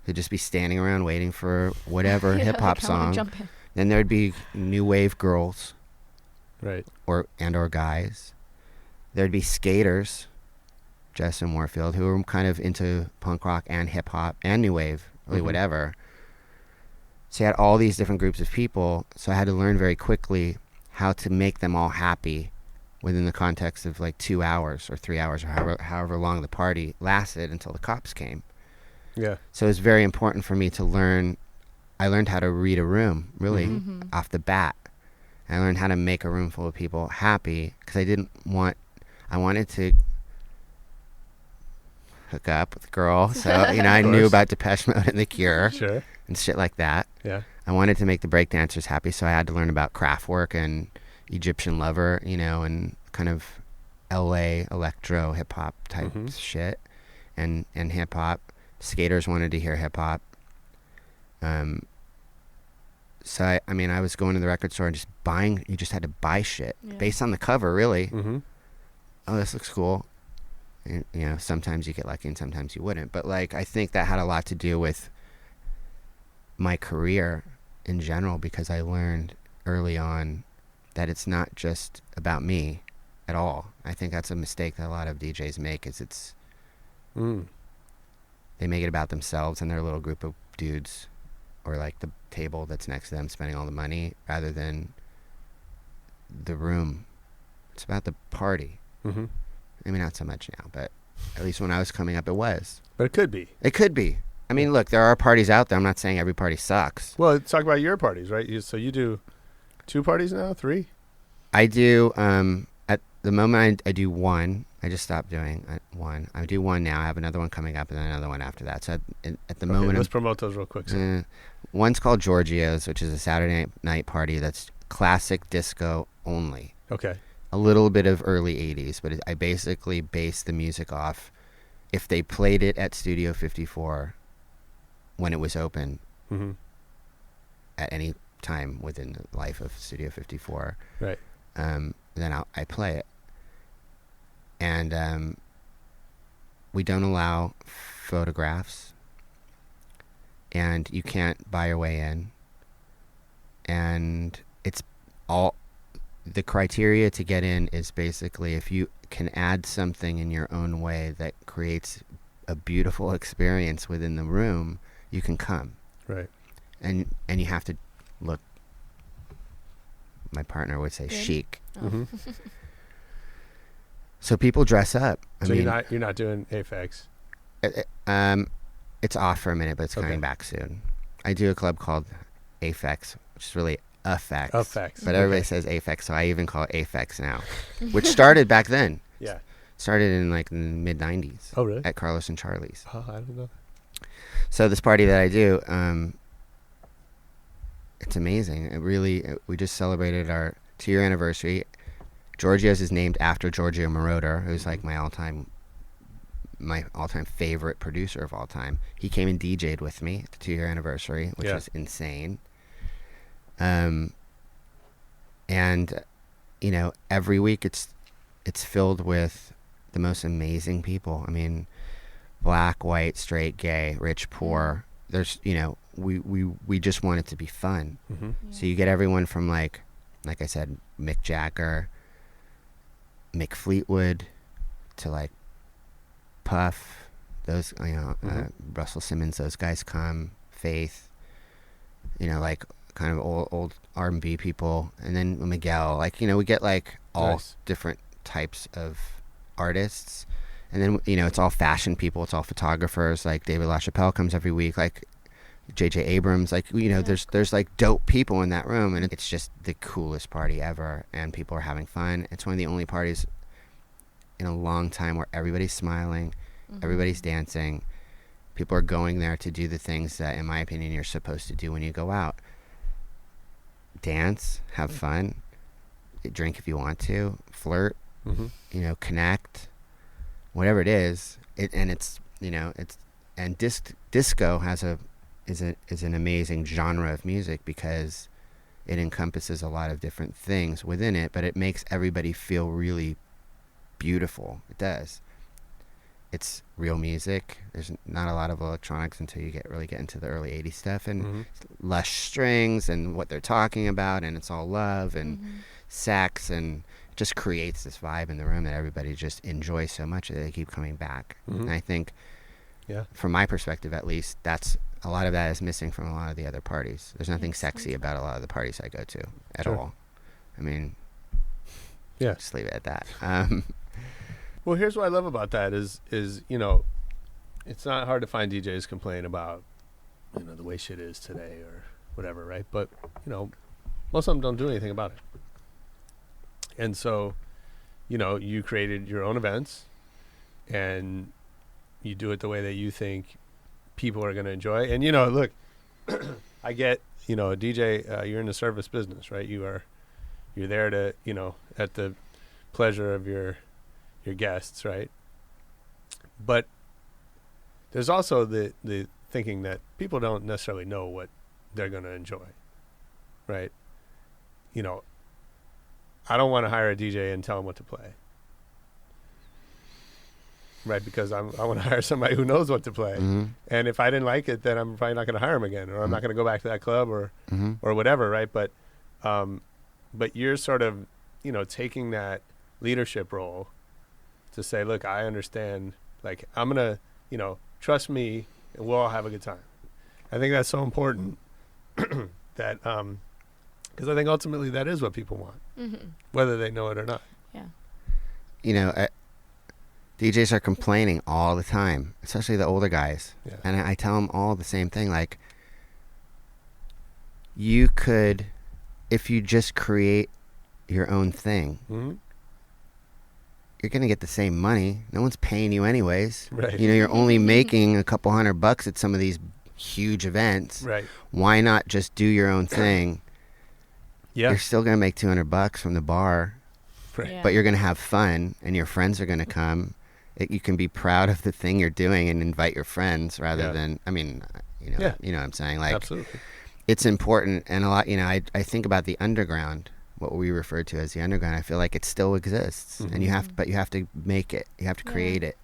who'd just be standing around waiting for whatever hip-hop song. Then there'd be new wave girls, right, or guys. There'd be skaters, Justin Warfield, who were kind of into punk rock and hip-hop and new wave, really whatever. So you had all these different groups of people, so I had to learn very quickly how to make them all happy within the context of like 2 hours or 3 hours or however long the party lasted until the cops came. Yeah. So it was very important for me to learn. I learned how to read a room, really, off the bat. I learned how to make a room full of people happy because I wanted to hook up with a girl. So, you know, I knew about Depeche Mode and The Cure and shit like that. Yeah. I wanted to make the breakdancers happy, so I had to learn about Kraftwerk and Egyptian Lover, you know, and kind of LA electro hip-hop type shit and hip-hop. Skaters wanted to hear hip-hop. So, I mean, I was going to the record store and just buying. You just had to buy shit based on the cover, really. Oh, this looks cool. And, you know, sometimes you get lucky and sometimes you wouldn't. But, like, I think that had a lot to do with my career in general because I learned early on that it's not just about me at all. I think that's a mistake that a lot of DJs make is it's... They make it about themselves and their little group of dudes or like the table that's next to them spending all the money rather than the room. It's about the party. Maybe not so much now, but at least when I was coming up, it was. But it could be. It could be. I mean, look, there are parties out there. I'm not saying every party sucks. Well, let's talk about your parties, right? So you do 2 parties now? 3? I do, at the moment I do 1. I just stopped doing 1. I do 1 now. I have another one coming up and then another one after that. So at the moment... Let's promote those real quick. One's called Giorgio's, which is a Saturday night party that's classic disco only. Okay. A little bit of early 80s, but I basically base the music off if they played it at Studio 54 when it was open at any time within the life of Studio 54. Right. Then I play it. And we don't allow photographs, and you can't buy your way in. And it's all the criteria to get in is basically if you can add something in your own way that creates a beautiful experience within the room, you can come. Right. And you have to look. My partner would say chic. So people dress up. I mean, you're not doing Aphex. It's off for a minute, but it's coming back soon. I do a club called Aphex, which is really Affex. Affex. But everybody says Aphex, so I even call it Aphex now, which started back then. Yeah. Started in like the mid '90s. Oh, really? At Carlos and Charlie's. Oh, I don't know. So this party that I do, it's amazing. We just celebrated our 2-year anniversary. Giorgio's is named after Giorgio Moroder, who's like my all-time favorite producer of all time. He came and DJed with me at the 2-year anniversary, which was insane. And, you know, every week it's filled with the most amazing people. I mean, black, white, straight, gay, rich, poor. There's, you know, we just want it to be fun. Mm-hmm. So you get everyone from like I said, Mick Jagger, Mick Fleetwood, to like Puff, those, you know, Russell Simmons, those guys come, Faith, you know, like kind of old R&B people, and then Miguel, like, you know, we get like all different types of artists. And then, you know, it's all fashion people, it's all photographers, like David LaChapelle comes every week, like J.J. Abrams, like, you know, there's like dope people in that room, and it's just the coolest party ever, and people are having fun. It's one of the only parties in a long time where everybody's smiling, everybody's dancing. People are going there to do the things that, in my opinion, you're supposed to do when you go out. Dance, have fun, drink if you want to, flirt, you know, connect, whatever it is. Disco is an amazing genre of music because it encompasses a lot of different things within it, but it makes everybody feel really beautiful. It does. It's real music. There's not a lot of electronics until you really get into the early 80s stuff, and lush strings and what they're talking about, and it's all love and sex, and it just creates this vibe in the room that everybody just enjoys so much that they keep coming back. And I think, from my perspective at least, a lot of that is missing from a lot of the other parties. There's nothing sexy about a lot of the parties I go to at all. I mean, just leave it at that. Well, here's what I love about that is, you know, it's not hard to find DJs complain about, you know, the way shit is today or whatever, right? But, you know, most of them don't do anything about it. And so, you know, you created your own events, and you do it the way that you think people are going to enjoy. And, you know, look, I get, you know, a DJ, you're in the service business, right? You're there to, you know, at the pleasure of your guests, right? But there's also the thinking that people don't necessarily know what they're going to enjoy, right? You know, I don't want to hire a DJ and tell him what to play, right? Because I want to hire somebody who knows what to play. And if I didn't like it, then I'm probably not going to hire him again, or I'm not going to go back to that club or whatever, right? But you're sort of, you know, taking that leadership role to say, look, I understand, like, I'm going to, you know, trust me, and we'll all have a good time. I think that's so important that, because I think ultimately that is what people want, whether they know it or not. Yeah. You know, DJs are complaining all the time, especially the older guys. Yeah. And I tell them all the same thing, like, you could, if you just create your own thing, you're going to get the same money. No one's paying you anyways. Right. You know, you're only making a couple $100 at some of these huge events. Right. Why not just do your own thing? Yeah. You're still going to make $200 from the bar, Right. but you're going to have fun, and your friends are going to come. You can be proud of the thing you're doing and invite your friends rather than, I mean, you know, you know what I'm saying? Like, absolutely. It's important, and a lot, you know, I think about the underground, what we refer to as the underground. I feel like it still exists, and you have to make it. You have to create it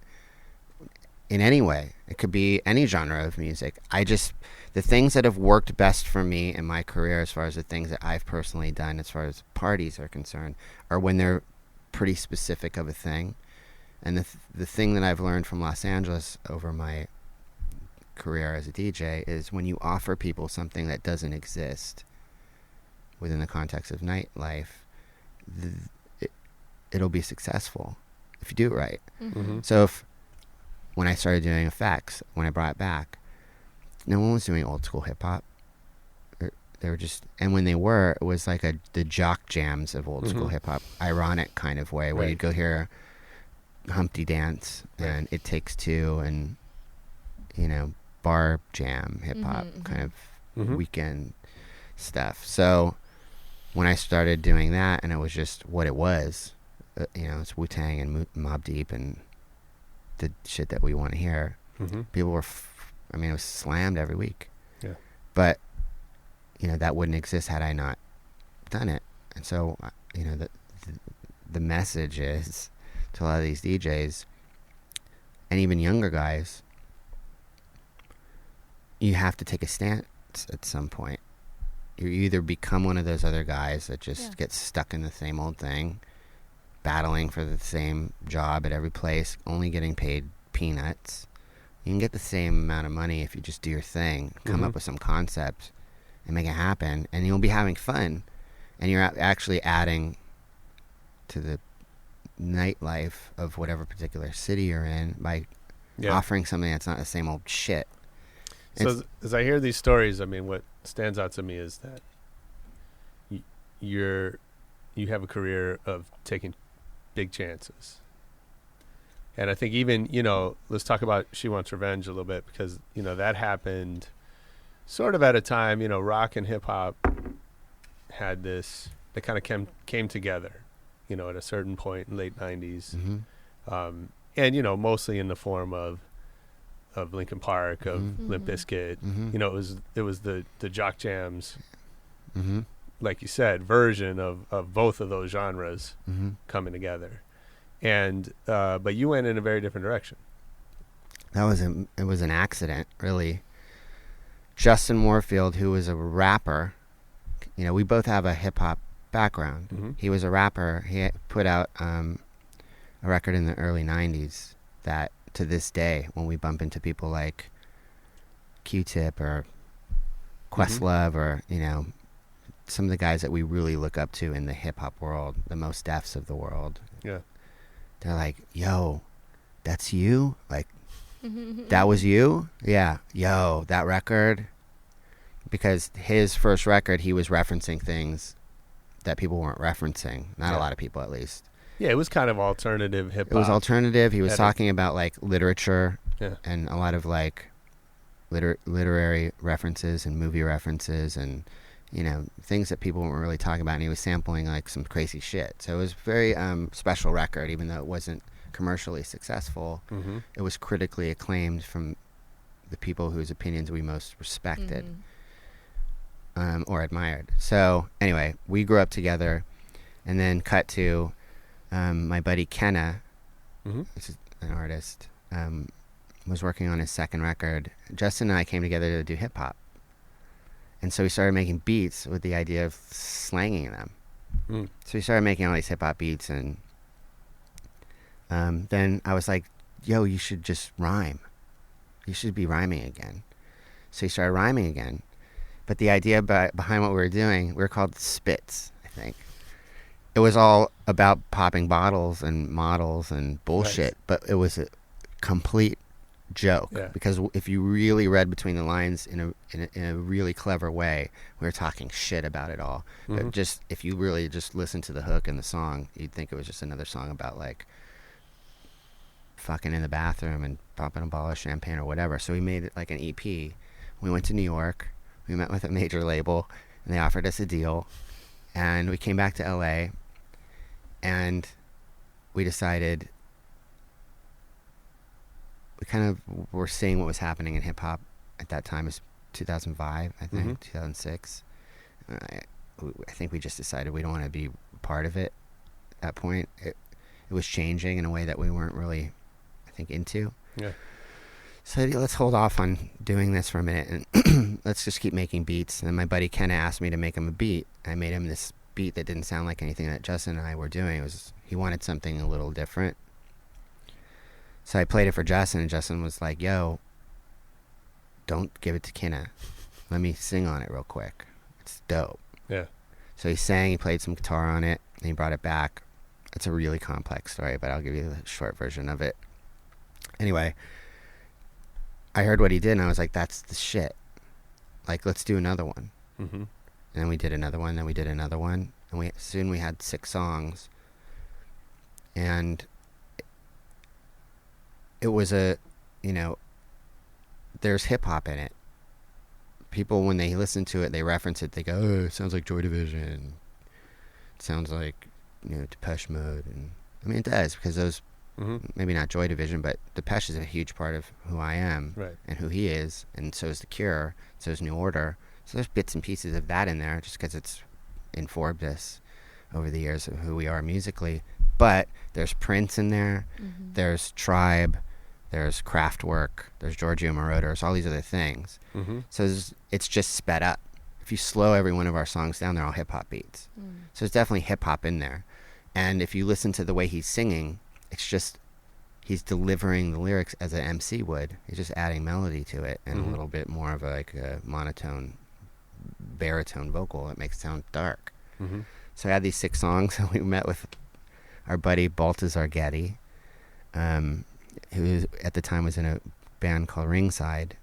in any way. It could be any genre of music. The things that have worked best for me in my career, as far as the things that I've personally done, as far as parties are concerned, are when they're pretty specific of a thing. And the thing that I've learned from Los Angeles over my career as a DJ is when you offer people something that doesn't exist within the context of nightlife, it'll be successful if you do it right. So when I started doing effects, when I brought it back, no one was doing old school hip hop. They were just, and when they were, it was like the jock jams of old school hip hop, ironic kind of way, where you'd go hear Humpty Dance and It Takes Two, and, you know, bar jam hip hop kind of weekend stuff. So when I started doing that, and it was just what it was, you know, it's Wu-Tang and Mobb Deep and the shit that we want to hear. People were, I mean, it was slammed every week. Yeah. But, you know, that wouldn't exist had I not done it. And so, the message is to a lot of these DJs and even younger guys, you have to take a stance at some point. You either become one of those other guys that just gets stuck in the same old thing, battling for the same job at every place, only getting paid peanuts. You can get the same amount of money if you just do your thing, come up with some concept and make it happen, and you'll be having fun, and you're actually adding to the nightlife of whatever particular city you're in by offering something that's not the same old shit. So as I hear these stories, I mean, what stands out to me is that you have a career of taking big chances. And I think even, let's talk about She Wants Revenge a little bit, because, that happened sort of at a time, rock and hip hop had this, they kind of came together, at a certain point in late 90s. And, mostly in the form of Linkin Park, of Limp Bizkit. It was the Jock Jams, like you said, version of both of those genres coming together. And but you went in a very different direction. It was an accident, really. Justin Moorfield, who was a rapper, we both have a hip hop background. He was a rapper. He put out a record in the early 90s that to this day, when we bump into people like Q-Tip or Questlove or, some of the guys that we really look up to in the hip hop world, the Mos Defs of the world. Yeah. They're like, yo, that's you? Like, that was you? Yeah. Yo, that record. Because his first record, he was referencing things that people weren't referencing. Not a lot of people, at least. Yeah, it was kind of alternative hip hop. It was alternative. He was talking about like literature and a lot of like literary references and movie references and things that people weren't really talking about. And he was sampling like some crazy shit. So it was a very special record, even though it wasn't commercially successful. It was critically acclaimed from the people whose opinions we most respected or admired. So anyway, we grew up together, and then cut to my buddy Kenna, this is an artist, was working on his second record. Justin and I came together to do hip hop. And so we started making beats with the idea of slanging them. So we started making all these hip hop beats, and then I was like, yo, you should just rhyme. You should be rhyming again. So he started rhyming again. But the idea behind what we were doing, we were called Spits, I think. It was all about popping bottles and models and bullshit, but it was a complete joke. Because if you really read between the lines in a really clever way, we were talking shit about it all. But just if you really just listen to the hook and the song, you'd think it was just another song about like fucking in the bathroom and popping a bottle of champagne or whatever. So we made it like an EP. We went to New York. We met with a major label, and they offered us a deal. And we came back to LA, and we decided, we kind of were seeing what was happening in hip hop at that time. It was 2005, I think, 2006. I think we just decided we don't want to be part of it at that point. It was changing in a way that we weren't really, I think, into. Yeah. So let's hold off on doing this for a minute, and let's just keep making beats. And then my buddy Kenna asked me to make him a beat. I made him this beat that didn't sound like anything that Justin and I were doing. He wanted something a little different. So I played it for Justin, and Justin was like, yo, don't give it to Kenna. Let me sing on it real quick. It's dope. Yeah. So he sang, he played some guitar on it, and he brought it back. It's a really complex story, but I'll give you the short version of it. Anyway, I heard what he did, and I was like, that's the shit. Like, let's do another one. And then we did another one, then we did another one, and soon we had 6 songs. And it was there's hip-hop in it. People, when they listen to it, they reference it, they go, oh, it sounds like Joy Division. It sounds like, Depeche Mode. And I mean, it does, because those, maybe not Joy Division, but Depeche is a huge part of who I am and who he is, and so is The Cure, so is New Order. So there's bits and pieces of that in there, just because it's in Forbes. over the years of who we are musically. But there's Prince in there, there's Tribe, there's Kraftwerk, there's Giorgio Moroder, there's all these other things. So it's just sped up. If you slow every one of our songs down, they're all hip-hop beats. So there's definitely hip-hop in there. And if you listen to the way he's singing, it's just he's delivering the lyrics as an MC would. He's just adding melody to it and a little bit more of a monotone baritone vocal that makes it sound dark. So I had these 6 songs, and we met with our buddy Baltazar Getty, who at the time was in a band called Ringside,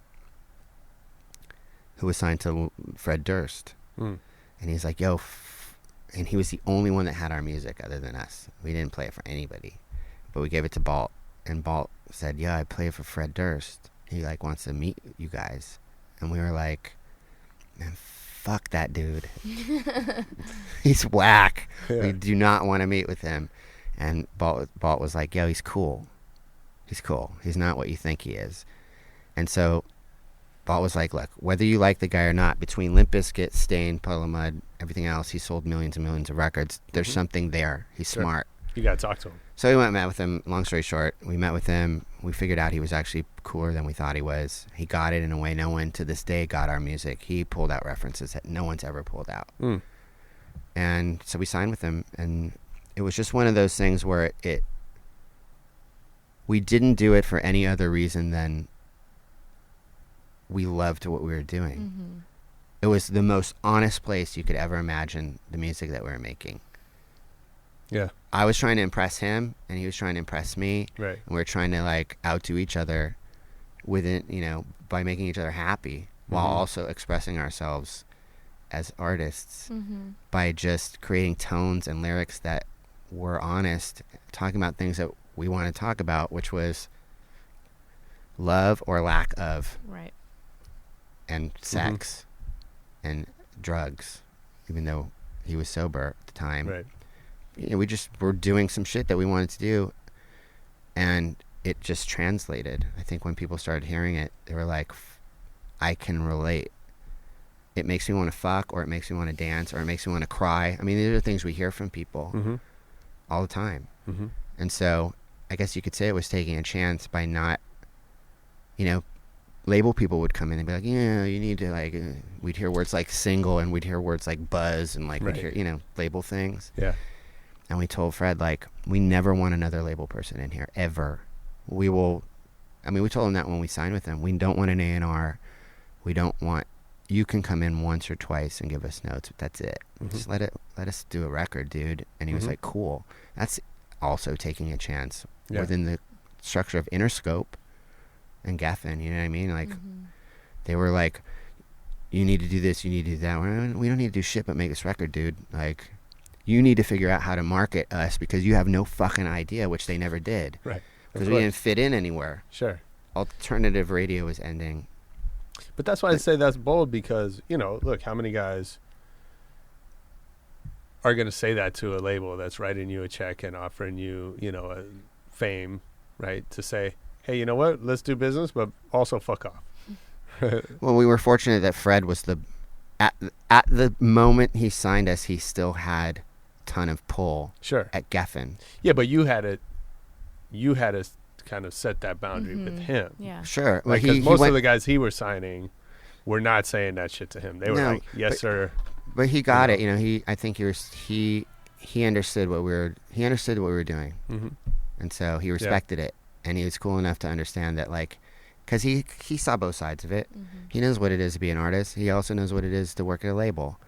who was signed to Fred Durst. And he's like, yo, and he was the only one that had our music other than us. We didn't play it for anybody, but we gave it to Balt, and Balt said, yeah, I play it for Fred Durst. He like wants to meet you guys. And we were like, man, fuck that dude. He's whack. Yeah. We do not want to meet with him. And Balt was like, yo, he's cool. He's cool. He's not what you think he is. And so Balt was like, look, whether you like the guy or not, between Limp Bizkit, Stain, Puddle of Mud, everything else, he sold millions and millions of records. There's something there. He's smart. You got to talk to him. So we went and met with him. Long story short, we met with him. We figured out he was actually cooler than we thought he was. He got it in a way no one to this day got our music. He pulled out references that no one's ever pulled out. And so we signed with him, and it was just one of those things where we didn't do it for any other reason than we loved what we were doing. It was the most honest place you could ever imagine the music that we were making. Yeah. I was trying to impress him, and he was trying to impress me. Right. And we were trying to like outdo each other within, by making each other happy while also expressing ourselves as artists by just creating tones and lyrics that were honest, talking about things that we want to talk about, which was love or lack of. Right. And sex and drugs, even though he was sober at the time. Right. We just were doing some shit that we wanted to do, and it just translated. I think when people started hearing it, they were like, I can relate. It makes me want to fuck, or it makes me want to dance, or it makes me want to cry. I mean, these are things we hear from people all the time. And so I guess you could say it was taking a chance by not, label people would come in and be like, yeah, you need to like, we'd hear words like single, and we'd hear words like buzz, and like we'd hear, label things. Yeah. And we told Fred, like, we never want another label person in here, ever. We told him that when we signed with him. We don't want an A&R. We don't want, you can come in once or twice and give us notes, but that's it. Just let us do a record, dude. And he was like, cool. That's also taking a chance within the structure of Interscope and Geffen, you know what I mean? Like, they were like, you need to do this, you need to do that. We don't need to do shit but make this record, dude. Like, you need to figure out how to market us because you have no fucking idea, which they never did. Right. Because we didn't fit in anywhere. Sure. Alternative radio was ending. But that's why I say that's bold because, look, how many guys are going to say that to a label that's writing you a check and offering you, a fame, right? To say, hey, you know what? Let's do business, but also fuck off. Well, we were fortunate that Fred was at the moment he signed us, he still had ton of pull at Geffen. Yeah, but you had to kind of set that boundary with him. Yeah. Sure. Like, most of the guys he was signing were not saying that shit to him. They were like, yes, sir. But he got it. I think he understood what we were doing. And so he respected it, and he was cool enough to understand that, like, because he saw both sides of it. He knows what it is to be an artist. He also knows what it is to work at a label.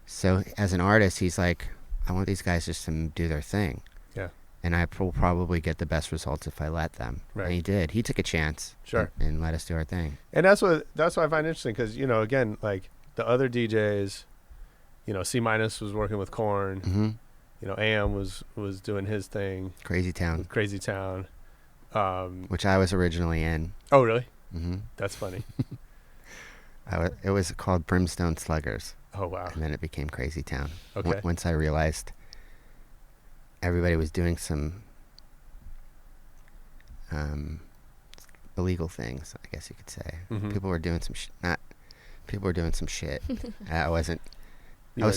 So as an artist, he's like, I want these guys just to do their thing. Yeah. And I will probably get the best results if I let them. Right. And he did. He took a chance. Sure. And let us do our thing. And that's what I find interesting because, again, like the other DJs, C- was working with Korn. AM was doing his thing. Crazy Town. Which I was originally in. Oh, really? That's funny. It was called Brimstone Sluggers. Oh, wow. And then it became Crazy Town. Okay. Once I realized everybody was doing some illegal things, I guess you could say. People were doing some people were doing some shit. I was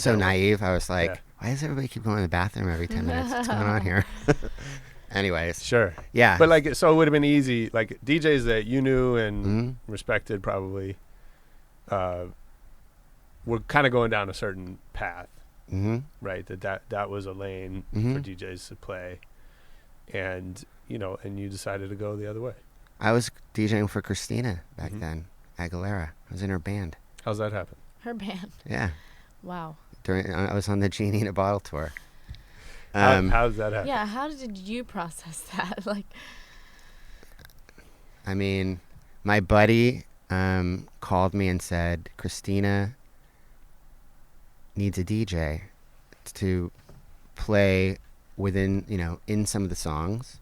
so naive. I was like, why does everybody keep going to the bathroom every 10 minutes? What's going on here? Anyways. Sure. Yeah. But like, so it would have been easy. Like DJs that you knew and Mhm. respected probably were kind of going down a certain path, Mm-hmm. right? That was a lane for Mhm. DJs to play. And, and you decided to go the other way. I was DJing for Christina back Mhm. then, Aguilera. I was in her band. How's that happen? Her band. Yeah. Wow. I was on the Genie in a Bottle tour. How's that happen? Yeah, how did you process that? Like, I mean, my buddy called me and said, Christina needs a DJ to play within, in some of the songs.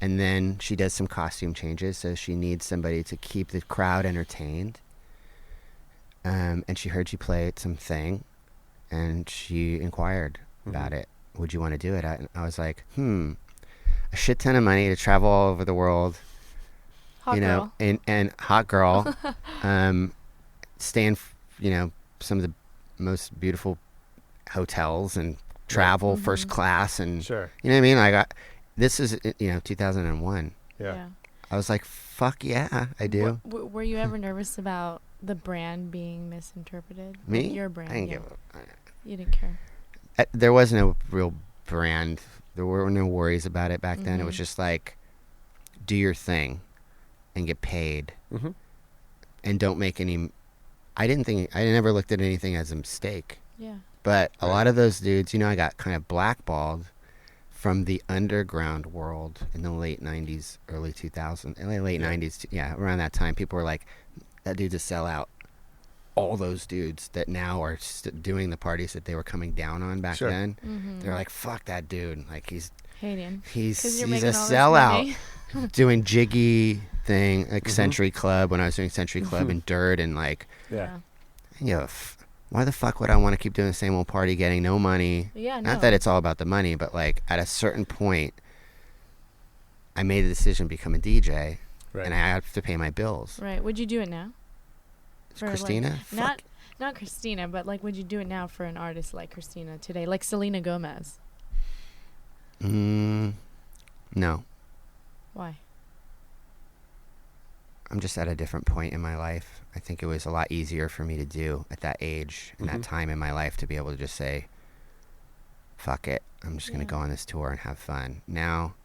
And then she does some costume changes, so she needs somebody to keep the crowd entertained. And she heard you play something, and she inquired about it. Would you want to do it? I was like, a shit ton of money to travel all over the world. hot girl. And hot girl, stay in, some of the most beautiful hotels and travel first class and Sure. you know what I mean? This is 2001. Yeah. I was like, fuck yeah, I do. Were you ever nervous about the brand being misinterpreted? Me? Like your brand. I didn't yeah. give You didn't care. there was no real brand. There were no worries about it back then. It was just like, do your thing and get paid. Mm-hmm. And don't make any. I never looked at anything as a mistake. Yeah. But a lot of those dudes, I got kind of blackballed from the underground world in the late 90s, early 2000s, late 90s. Yeah, around that time, people were like, that dude's a sellout. All those dudes that now are doing the parties that they were coming down on back then, they're like, fuck that dude. Like, he's Hating. he's a making all this sellout. money. Doing jiggy thing, like Century Club, when I was doing Century Club and Dirt, and like, Yeah. why the fuck would I want to keep doing the same old party, getting no money? Yeah, no. Not that it's all about the money, but like at a certain point, I made the decision to become a DJ, Right. and I have to pay my bills. Right. Would you do it now? For, like, Christina? not Christina, but like, would you do it now for an artist like Christina today, like Selena Gomez? No. Why? I'm just at a different point in my life. I think it was a lot easier for me to do at that age and that time in my life to be able to just say, fuck it, I'm just going to go on this tour and have fun. Now,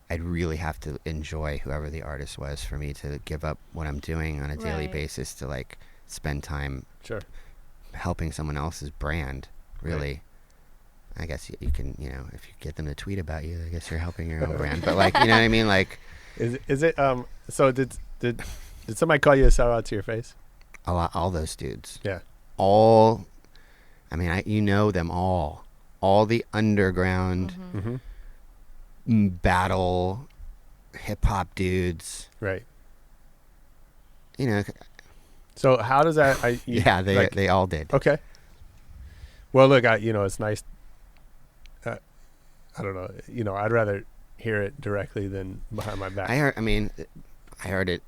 I'd really have to enjoy whoever the artist was for me to give up what I'm doing on a daily Right. basis to like spend time Sure. helping someone else's brand, really. I guess you can, if you get them to tweet about you, I guess you're helping your own brand. But like, you know what I mean? Like, Is it so did somebody call you a sellout to your face? all those dudes. Yeah. All, I mean, you know them all. All the underground battle hip hop dudes. Right. You know, So how does that yeah, they all did. Okay. Well, look, it's nice. I don't know. I'd rather hear it directly than behind my back. I heard it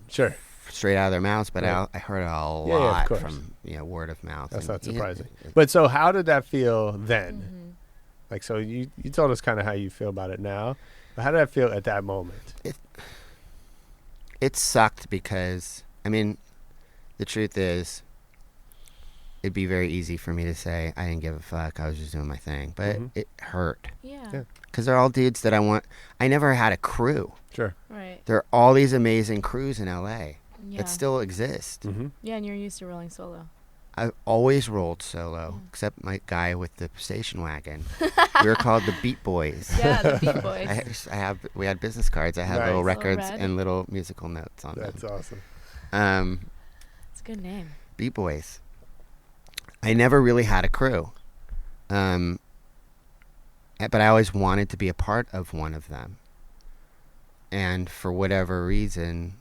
Sure. straight out of their mouths, but Right. I heard it a Yeah, of lot course. from word of mouth. That's And, not surprising. But so how did that feel then? Like, so you told us kind of how you feel about it now. But how did that feel at that moment? It sucked because, the truth is, it'd be very easy for me to say, I didn't give a fuck, I was just doing my thing. But it hurt. Yeah. Because they're all dudes that I never had a crew. Sure. Right. There are all these amazing crews in LA Yeah. that still exist. Mm-hmm. Yeah, and you're used to rolling solo. I've always rolled solo, except my guy with the station wagon. We were called the Beat Boys. Yeah, the Beat Boys. We had business cards. I had Nice. little Little records red. and little musical notes on That's awesome. them. It's a good name. Beat Boys. I never really had a crew. But I always wanted to be a part of one of them. And for whatever reason,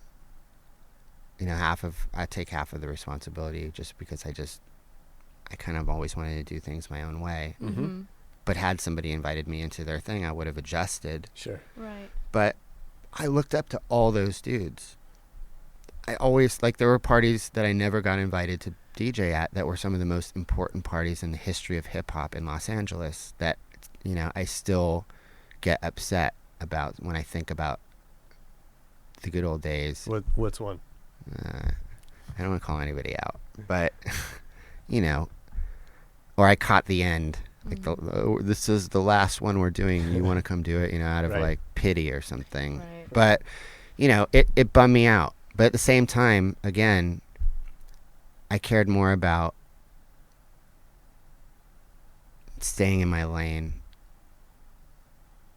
I take half of the responsibility just because I kind of always wanted to do things my own way. Mm-hmm. But had somebody invited me into their thing, I would have adjusted. Sure. Right. But I looked up to all those dudes. I always, there were parties that I never got invited to DJ at that were some of the most important parties in the history of hip hop in Los Angeles that, you know, I still get upset about when I think about the good old days. What's one? I don't want to call anybody out, but you know, or I caught the end. Like this is the last one we're doing. You want to come do it, you know, out of Right. like pity or something. Right. But you know, it bummed me out. But at the same time, again, I cared more about staying in my lane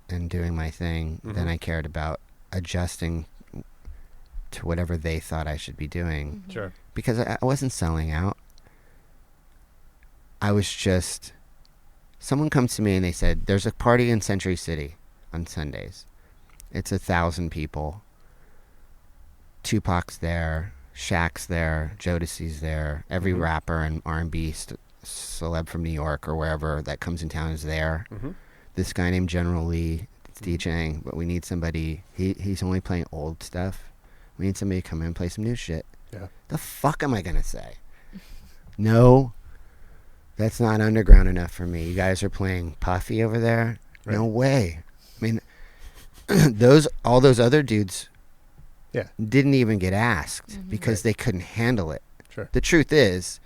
and doing my thing than I cared about adjusting to whatever they thought I should be doing. Sure. Because I wasn't selling out. I was just... Someone comes to me and they said, there's a party in Century City on Sundays. It's 1,000 people. Tupac's there. Shaq's there. Jodeci's there. Every rapper and R&B celeb from New York or wherever that comes in town is there. This guy named General Lee is DJing, but we need somebody. He's only playing old stuff. We need somebody to come in and play some new shit. Yeah. The fuck am I going to say? No. That's not underground enough for me. You guys are playing Puffy over there? Right. No way. I mean, all those other dudes didn't even get asked because they couldn't handle it. Sure. The truth is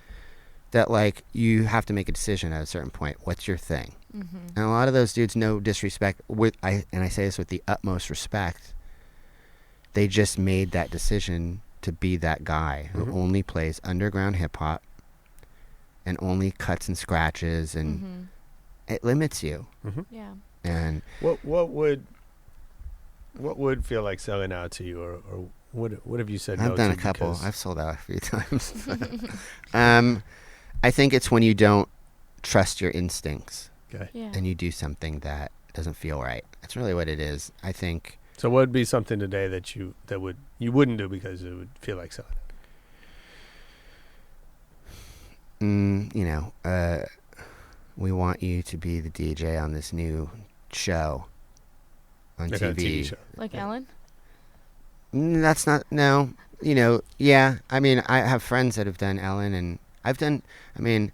that, like, you have to make a decision at a certain point. What's your thing? And a lot of those dudes, no disrespect, and I say this with the utmost respect, they just made that decision to be that guy who only plays underground hip-hop and only cuts and scratches, and it limits you. Yeah. And What would feel like selling out to you, or what have you said no I've done to a couple. because- I've sold out a few times. I think it's when you don't trust your instincts Okay. Yeah. and you do something that doesn't feel right. That's really what it is. I think So what would be something today that you wouldn't do because it would feel like selling out? you know, we want you to be the DJ on this new show on Like a TV. TV show. Like Ellen? That's not, no. You know, yeah. I mean, I have friends that have done Ellen, and I've done, I mean,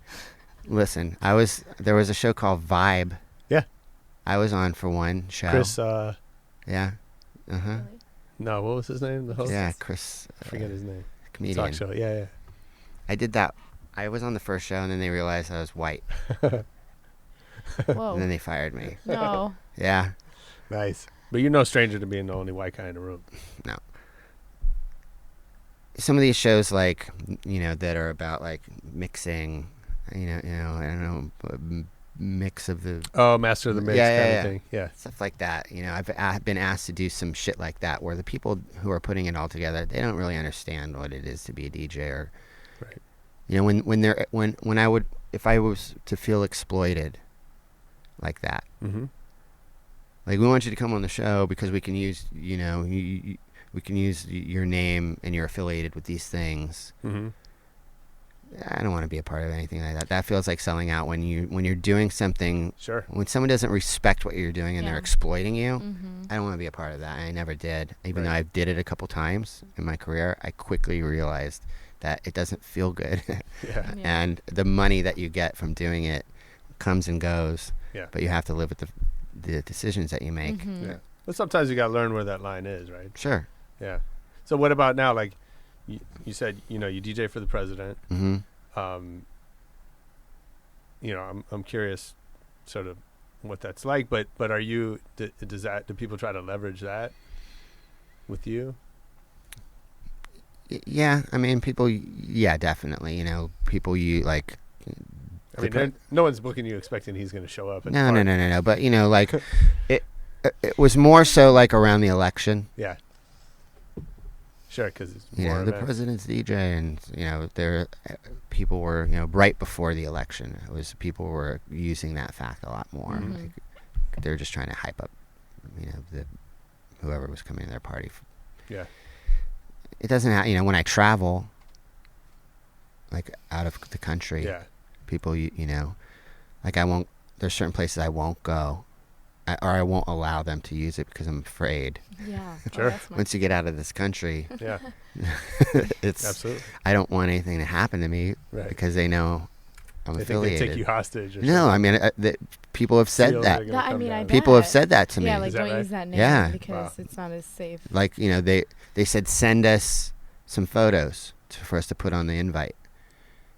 listen, there was a show called Vibe. Yeah. I was on for one show. Chris, Yeah. Uh-huh. no, what was his name? The host? Yeah, Chris. I forget his name. Comedian. Talk show. Yeah. I did that. I was on the first show, and then they realized I was white. Whoa. And then they fired me. No. Yeah. Nice. But you're no stranger to being the only white guy in the room. No. Some of these shows, like, you know, that are about, like, mixing, you know, I don't know, mix of the Oh, Master of the Mix kind of thing. Yeah. stuff like that. You know, I've been asked to do some shit like that where the people who are putting it all together, they don't really understand what it is to be a DJ, or, Right. you know, if I was to feel exploited like that, like, we want you to come on the show because we can use, you know, we can use your name and you're affiliated with these things. I don't want to be a part of anything like that. That feels like selling out when you're doing something. Sure. When someone doesn't respect what you're doing and they're Yeah. exploiting you, I don't want to be a part of that. I never did. Even though I did it a couple times in my career, I quickly realized that it doesn't feel good. Yeah. Yeah. And the money that you get from doing it comes and goes. Yeah. But you have to live with the decisions that you make. Yeah. But sometimes you got to learn where that line is, right? Sure. Yeah. So what about now? Like, you said, you know, you DJ for the president. Mm-hmm. You know, I'm curious, sort of, what that's like. But are you? Do people try to leverage that with you? Yeah, I mean, people. Yeah, definitely. You know, people you like. I mean, no one's booking you expecting he's going to show up. At the No. party. But you know, like, it was more so like around the election. Yeah. Sure, because it's You more know, of the a- president's DJ, and you know, people were, you know, right before the election. People were using that fact a lot more. Like, they were just trying to hype up, you know, whoever was coming to their party. Yeah. It doesn't, you know, when I travel, like, out of the country, Yeah. people, you know, like, there's certain places I won't go or I won't allow them to use it because I'm afraid. Yeah. Sure. That's my- Once you get out of this country, Yeah, it's absolutely. I don't want anything to happen to me Right. because they know I'm They think they affiliated. take you hostage. Or No, I mean people have said Feel that. they're gonna I come mean, I down. bet. People have said that to me. Yeah, like Is that don't right? use that name Yeah. because Wow. it's not as safe. Like, you know, they said send us some photos for us to put on the invite,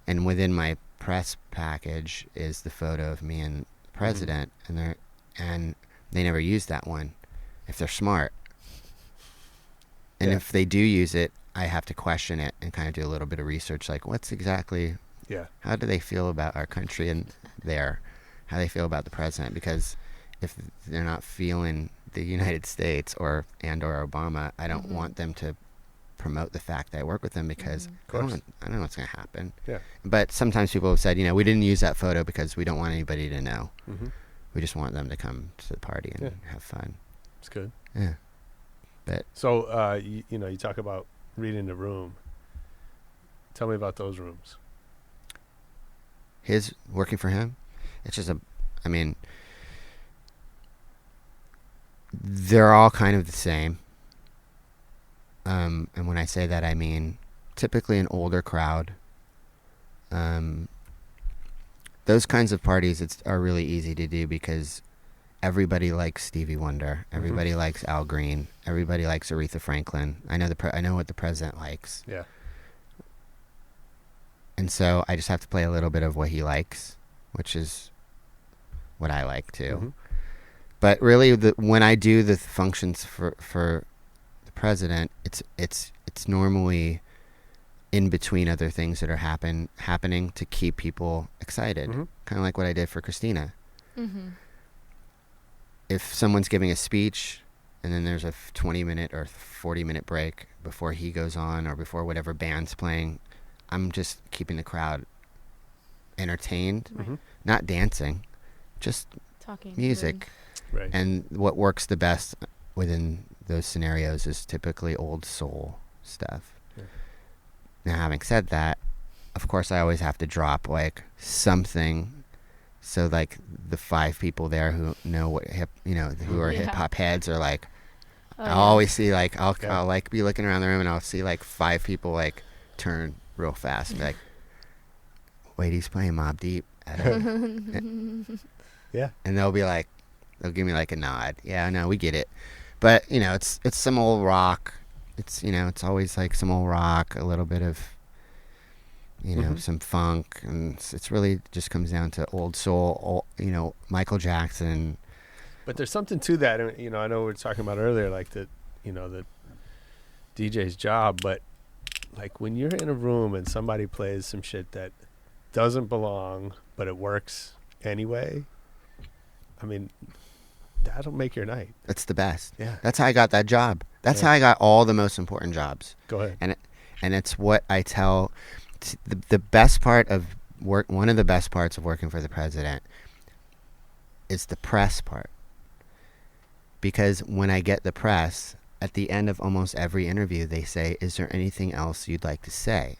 and within my press package is the photo of me and the president, and they never used that one. If they're smart, and Yeah. if they do use it, I have to question it and kind of do a little bit of research, like what's exactly, Yeah. how do they feel about our country and how they feel about the president? Because if they're not feeling the United States or Obama, I don't want them to promote the fact that I work with them because I course. don't know what's going to happen. Yeah. But sometimes people have said, we didn't use that photo because we don't want anybody to know. Mm-hmm. We just want them to come to the party and have fun. It's good. Yeah. So, you talk about reading the room. Tell me about those rooms. His working for him, it's just they're all kind of the same. And when I say that, I mean typically an older crowd. Those kinds of parties are really easy to do because everybody likes Stevie Wonder. Everybody likes Al Green. Everybody likes Aretha Franklin. I know what the president likes. Yeah. And so I just have to play a little bit of what he likes, which is what I like too. Mm-hmm. But really, when I do the functions for the president, it's normally in between other things that are happening to keep people excited. Mm-hmm. Kind of like what I did for Christina. Mm-hmm. If someone's giving a speech and then there's a 20-minute or 40-minute break before he goes on or before whatever band's playing, I'm just keeping the crowd entertained, Mm-hmm. not dancing, just Talking. music. Right. And what works the best within those scenarios is typically old soul stuff. Yeah. Now, having said that, of course, I always have to drop like something, so like the 5 people there who know what who are Yeah. hip hop heads are like. Oh, I'll yeah. always see like Yeah. I'll like be looking around the room and I'll see like 5 people like turn real fast and be like, wait, he's playing Mobb Deep. Yeah. And they'll give me like a nod. Yeah, no, we get it. But, it's some old rock. It's always like some old rock, a little bit of, some funk. And it's really just comes down to old soul, Michael Jackson. But there's something to that. I know we were talking about earlier, like the DJ's job. But like when you're in a room and somebody plays some shit that doesn't belong, but it works anyway, I mean, that'll make your night. That's the best. Yeah. That's how I got that job. That's Yeah. how I got all the most important jobs. Go ahead. And it's what I tell the best part of work. One of the best parts of working for the president is the press part, because when I get the press at the end of almost every interview, they say, is there anything else you'd like to say?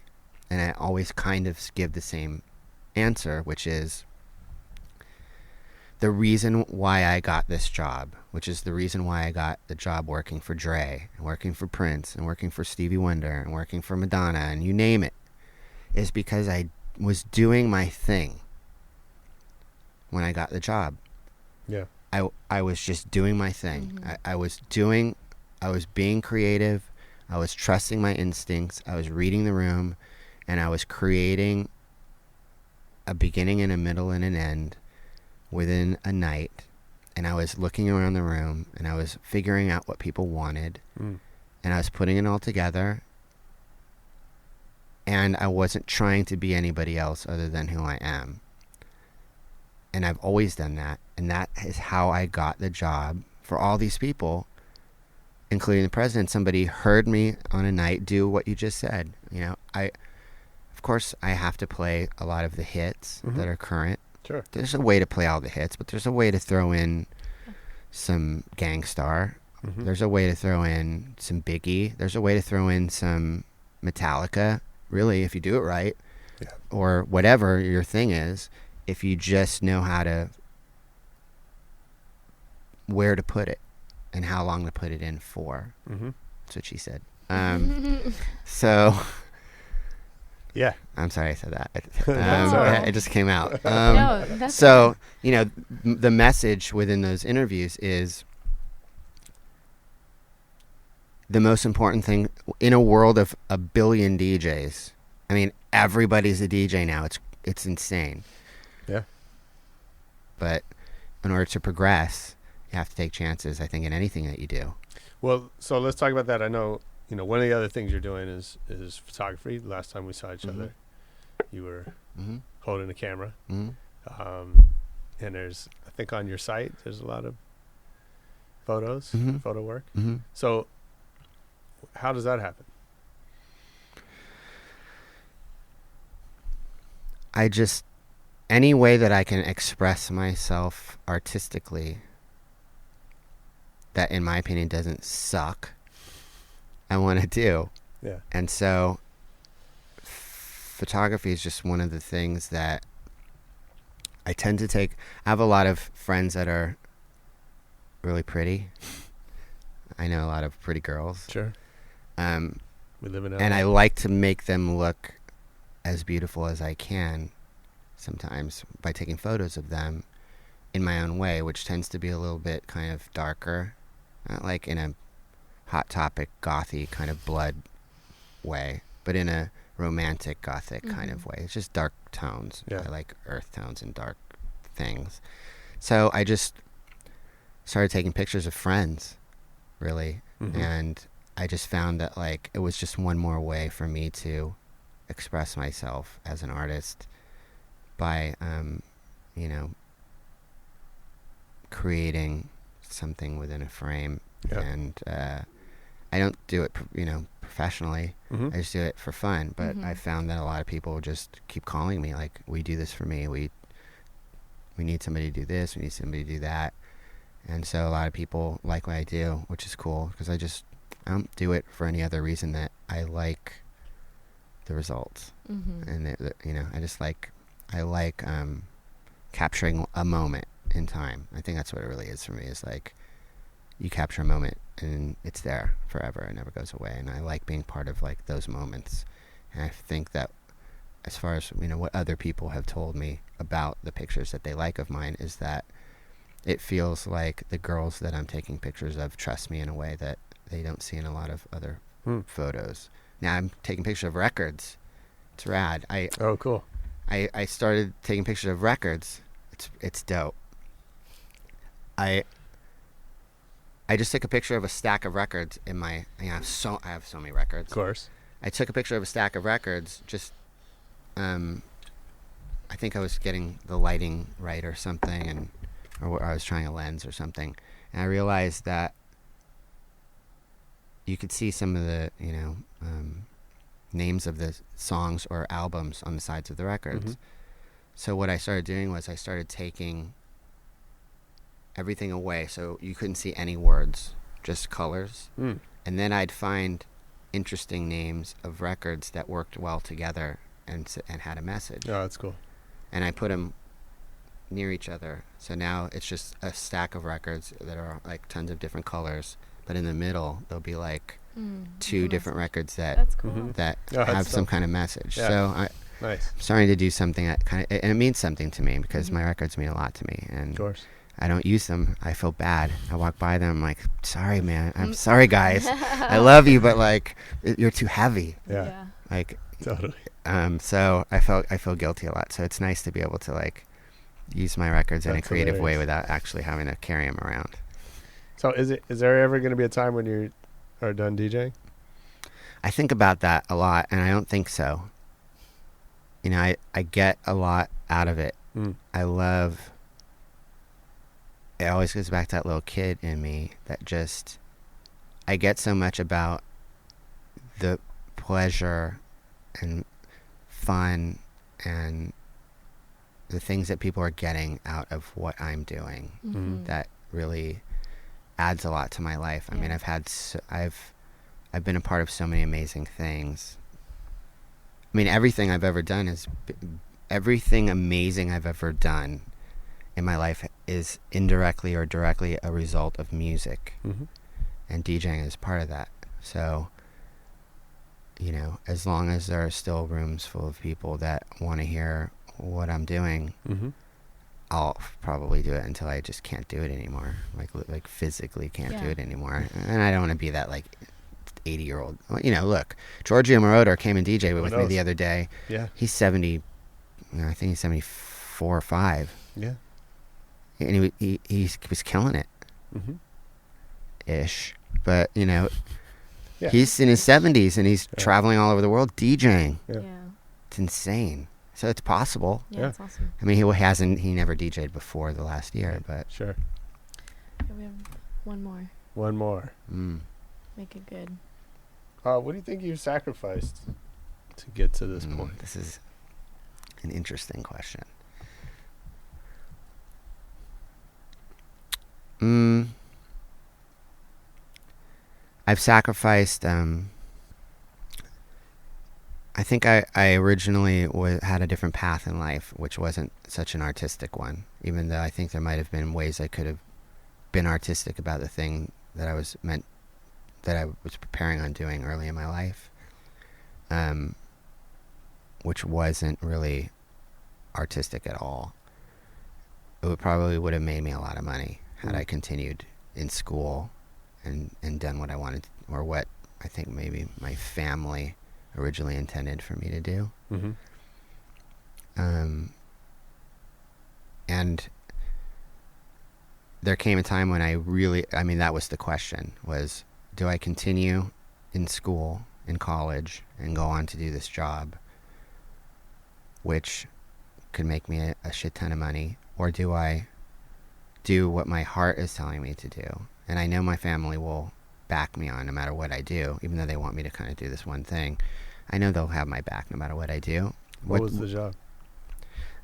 And I always kind of give the same answer, which is the reason why I got this job, which is the reason why I got the job working for Dre and working for Prince and working for Stevie Wonder and working for Madonna and you name it, is because I was doing my thing when I got the job. Yeah. I was just doing my thing. Mm-hmm. I was being creative. I was trusting my instincts. I was reading the room, and I was creating a beginning and a middle and an end within a night. And I was looking around the room, and I was figuring out what people wanted, and I was putting it all together. And I wasn't trying to be anybody else other than who I am. And I've always done that. And that is how I got the job for all these people, including the president. Somebody heard me on a night do what you just said. Of course, I have to play a lot of the hits that are current. Sure. There's a way to play all the hits, but there's a way to throw in some Gangstar. There's a way to throw in some Biggie. There's a way to throw in some Metallica, really, if you do it right. Yeah. Or whatever your thing is, if you just know how to where to put it and how long to put it in for. Mm-hmm. That's what she said. So Yeah. I'm sorry I said that. That's all right. It just came out. No, that's So, you know, the message within those interviews is the most important thing in a world of a billion DJs. I mean, everybody's a DJ now. It's insane. Yeah. But in order to progress, you have to take chances, I think, in anything that you do. Well, so let's talk about that. I know, you know, one of the other things you're doing is photography. Last time we saw each other, you were Mm-hmm. holding a camera. Mm-hmm. And there's, I think on your site, there's a lot of photos, Mhm. photo work. Mm-hmm. So how does that happen? I just, any way that I can express myself artistically that, in my opinion, doesn't suck, I want to do. Yeah. And so photography is just one of the things that I tend to take. I have a lot of friends that are really pretty. I know a lot of pretty girls. Sure. We live in LA. And I like to make them look as beautiful as I can sometimes by taking photos of them in my own way, which tends to be a little bit kind of darker, not like in a Hot Topic gothy kind of blood way, but in a romantic gothic kind of way. It's just dark tones. Yeah. I like earth tones and dark things. So I just started taking pictures of friends, really. Mhm. And I just found that, like, it was just one more way for me to express myself as an artist by, you know, creating something within a frame. Yeah. And I don't do it, professionally. Mhm. I just do it for fun. But Mhm. I found that a lot of people just keep calling me, like, we do this for me. We need somebody to do this. We need somebody to do that. And so a lot of people like what I do, which is cool, because I don't do it for any other reason that I like the results. Mm-hmm. And I like capturing a moment in time. I think that's what it really is for me. Is like, you capture a moment and it's there forever. It never goes away. And I like being part of, like, those moments. And I think that, as far as, what other people have told me about the pictures that they like of mine, is that it feels like the girls that I'm taking pictures of trust me in a way that they don't see in a lot of other photos. Now I'm taking pictures of records. It's rad. Oh, cool. I started taking pictures of records. It's dope. I just took a picture of a stack of records in my. I have so many records. Of course. I took a picture of a stack of records. Just, I think I was getting the lighting right or something, or I was trying a lens or something, and I realized that you could see some of the names of the songs or albums on the sides of the records. Mhm. So what I started doing was I started taking everything away, so you couldn't see any words, just colors. And then I'd find interesting names of records that worked well together and had a message. Oh, that's cool. And I put them near each other. So now it's just a stack of records that are like tons of different colors, but in the middle there'll be like two different records That's cool. that Oh, that's have some dope. kind of message. Yeah. So I'm Nice. starting to do something that kind of, and it means something to me because my records mean a lot to me. And Of course. I don't use them. I feel bad. I walk by them. I'm like, sorry, man. I'm sorry, guys. I love you, but like, you're too heavy. Yeah. Like, Totally. so I feel guilty a lot. So it's nice to be able to, like, use my records in a That's creative way hilarious. without actually having to carry them around. So is there ever going to be a time when you are done DJing? I think about that a lot, and I don't think so. I get a lot out of it. I love. It always goes back to that little kid in me that just, I get so much about the pleasure and fun and the things that people are getting out of what I'm doing. That really adds a lot to my life. I mean, I've been a part of so many amazing things. I mean, everything I've ever done everything amazing I've ever done in my life is indirectly or directly a result of music. Mm-hmm. And DJing is part of that. So, you know, as long as there are still rooms full of people that want to hear what I'm doing, Mm-hmm. I'll probably do it until I just can't do it anymore. Like physically can't do it anymore. And I don't want to be that like 80-year-old. You know, look, Giorgio Moroder came and DJed with me the other day. Yeah. He's 70, you know, I think he's 74 or 5. Yeah. And he was killing it. Mm-hmm. Ish. But, you know, Yeah. he's in his 70s and he's traveling all over the world DJing. Yeah. It's insane. So it's possible. Yeah, it's awesome. I mean, he never DJed before the last year, but. Sure. We have one more. One more. Make it good. What do you think you sacrificed to get to this point? This is an interesting question. I've sacrificed. I think I originally had a different path in life, which wasn't such an artistic one. Even though I think there might have been ways I could have been artistic about the thing that I was preparing on doing early in my life, which wasn't really artistic at all. It probably would have made me a lot of money had I continued in school and done what I wanted, or what I think maybe my family originally intended for me to do. Mm-hmm. And there came a time when that was the question, was, do I continue in school, in college, and go on to do this job, which could make me a shit ton of money, or do I do what my heart is telling me to do? And I know my family will back me on no matter what I do, even though they want me to kind of do this one thing. I know they'll have my back no matter what I do. What was the job?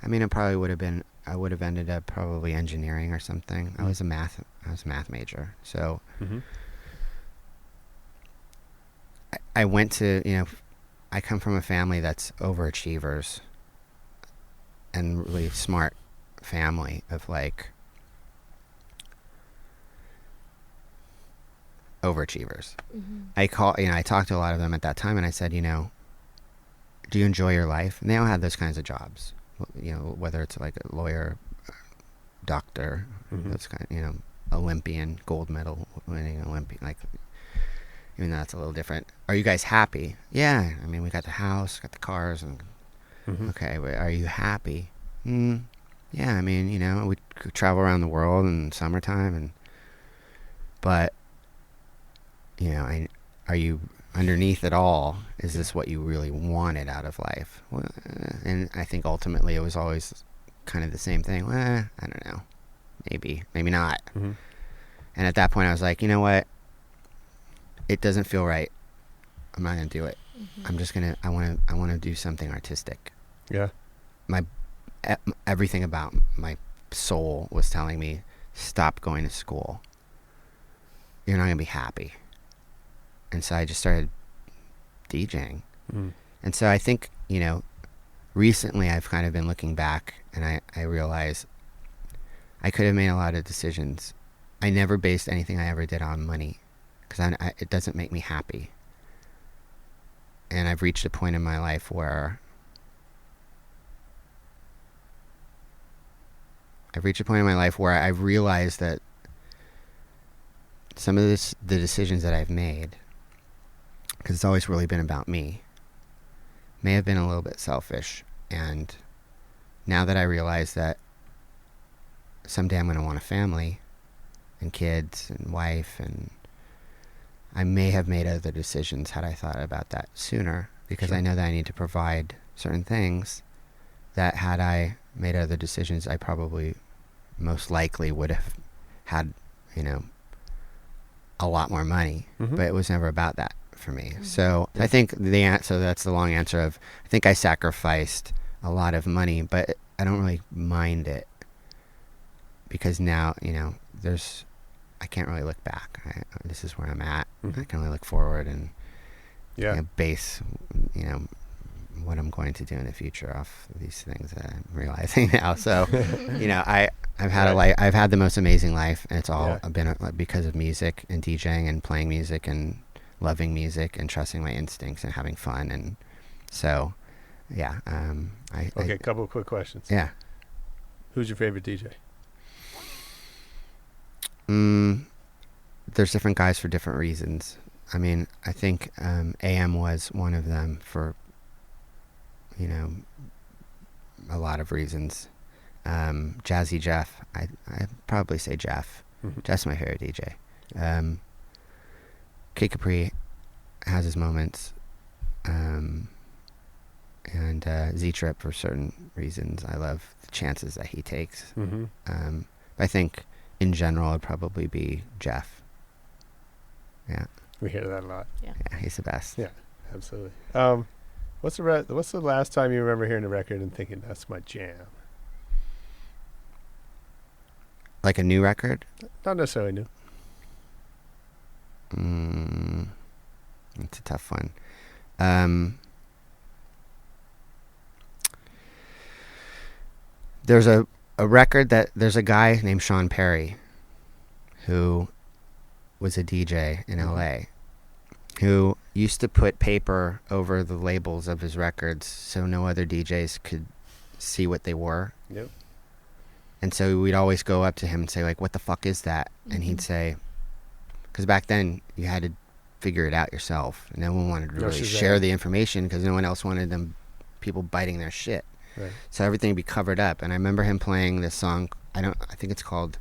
I mean, it probably would have been, I would have ended up probably engineering or something. Mm-hmm. I was a math major. So I went to, you know, I come from a family that's overachievers and really smart family of like overachievers. I talked to a lot of them at that time and I said, you know, do you enjoy your life? And they all had those kinds of jobs, you know, whether it's like a lawyer, doctor, those kind of, you know, Olympian, gold medal winning Olympian, like, even though that's a little different. Are you guys happy? Yeah. I mean, we got the house, got the cars, and okay, but are you happy? Yeah. I mean, you know, we could travel around the world in summertime, but, you know, are you underneath it all? Is this what you really wanted out of life? Well, and I think ultimately it was always kind of the same thing. Well, I don't know. Maybe not. And at that point I was like, you know what? It doesn't feel right. I'm not going to do it. I'm just going to, I want to do something artistic. Yeah. Everything about my soul was telling me, stop going to school. You're not going to be happy. And so I just started DJing. And so I think, you know, recently I've kind of been looking back and I realize I could have made a lot of decisions. I never based anything I ever did on money because it doesn't make me happy. And I've reached a point in my life where I've realized that some of the decisions that I've made, because it's always really been about me, may have been a little bit selfish. And now that I realize that someday I'm going to want a family and kids and wife, and I may have made other decisions had I thought about that sooner, because I know that I need to provide certain things that had I made other decisions, I probably most likely would have had, you know, a lot more money, but it was never about that for me. So I think so that's the long answer of, I think I sacrificed a lot of money, but I don't really mind it because now, you know, I can't really look back. This is where I'm at. I can only look forward and you know, base, you know, what I'm going to do in the future off these things that I'm realizing now. So, I've had I've had the most amazing life, and it's all been because of music and DJing and playing music and loving music and trusting my instincts and having fun. And so, yeah. Okay, couple of quick questions. Yeah. Who's your favorite DJ? There's different guys for different reasons. I mean, I think AM was one of them for, a lot of reasons. Jazzy Jeff, I'd probably say Jeff. Mm-hmm. Jeff's my favorite DJ. Kid Capri has his moments. And Z-Trip for certain reasons. I love the chances that he takes. Mm-hmm. I think in general it'd probably be Jeff. Yeah. We hear that a lot. Yeah. Yeah, he's the best. Yeah, absolutely. What's the last time you remember hearing a record and thinking that's my jam? Like a new record? Not necessarily new. It's a tough one. There's a record that there's a guy named Sean Perry who was a DJ in LA who used to put paper over the labels of his records so no other DJs could see what they were. Yep. And so we'd always go up to him and say, like, what the fuck is that? Mm-hmm. And he'd say, because back then you had to figure it out yourself. And no one wanted to really share the information because no one else wanted people biting their shit. Right. So everything would be covered up. And I remember him playing this song, I think it's called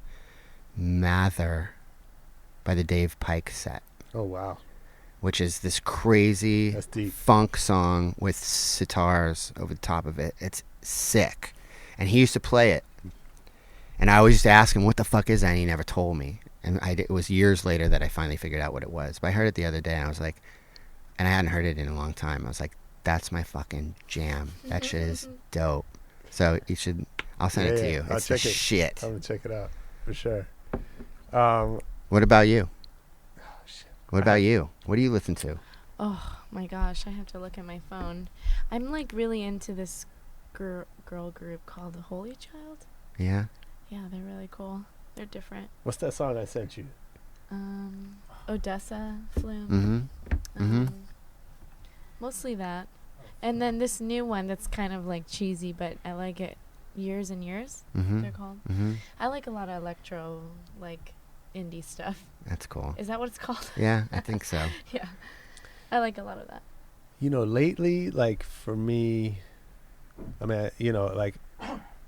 Mather by the Dave Pike Set. Oh, wow. Which is this crazy That's deep. funk song with sitars over the top of it. It's sick. And he used to play it. And I always used to ask him, what the fuck is that? And he never told me. And it was years later that I finally figured out what it was. But I heard it the other day, and I was like, and I hadn't heard it in a long time. I was like, that's my fucking jam. That shit is dope. So you should, I'll send it to you. I'll It's the check it. shit. I'm going to check it out for sure. What about you? Oh, shit. What about you? What do you listen to? Oh my gosh, I have to look at my phone. I'm like really into this girl group called The Holy Child. Yeah? Yeah, they're really cool. They're different. What's that song I sent you? Odessa Flume. Mostly that. And then this new one that's kind of like cheesy, but I like it. Years and Years, they're called. I like a lot of electro, like indie stuff. That's cool. Is that what it's called? Yeah, I think so. Yeah. I like a lot of that. Lately, like for me, I mean, like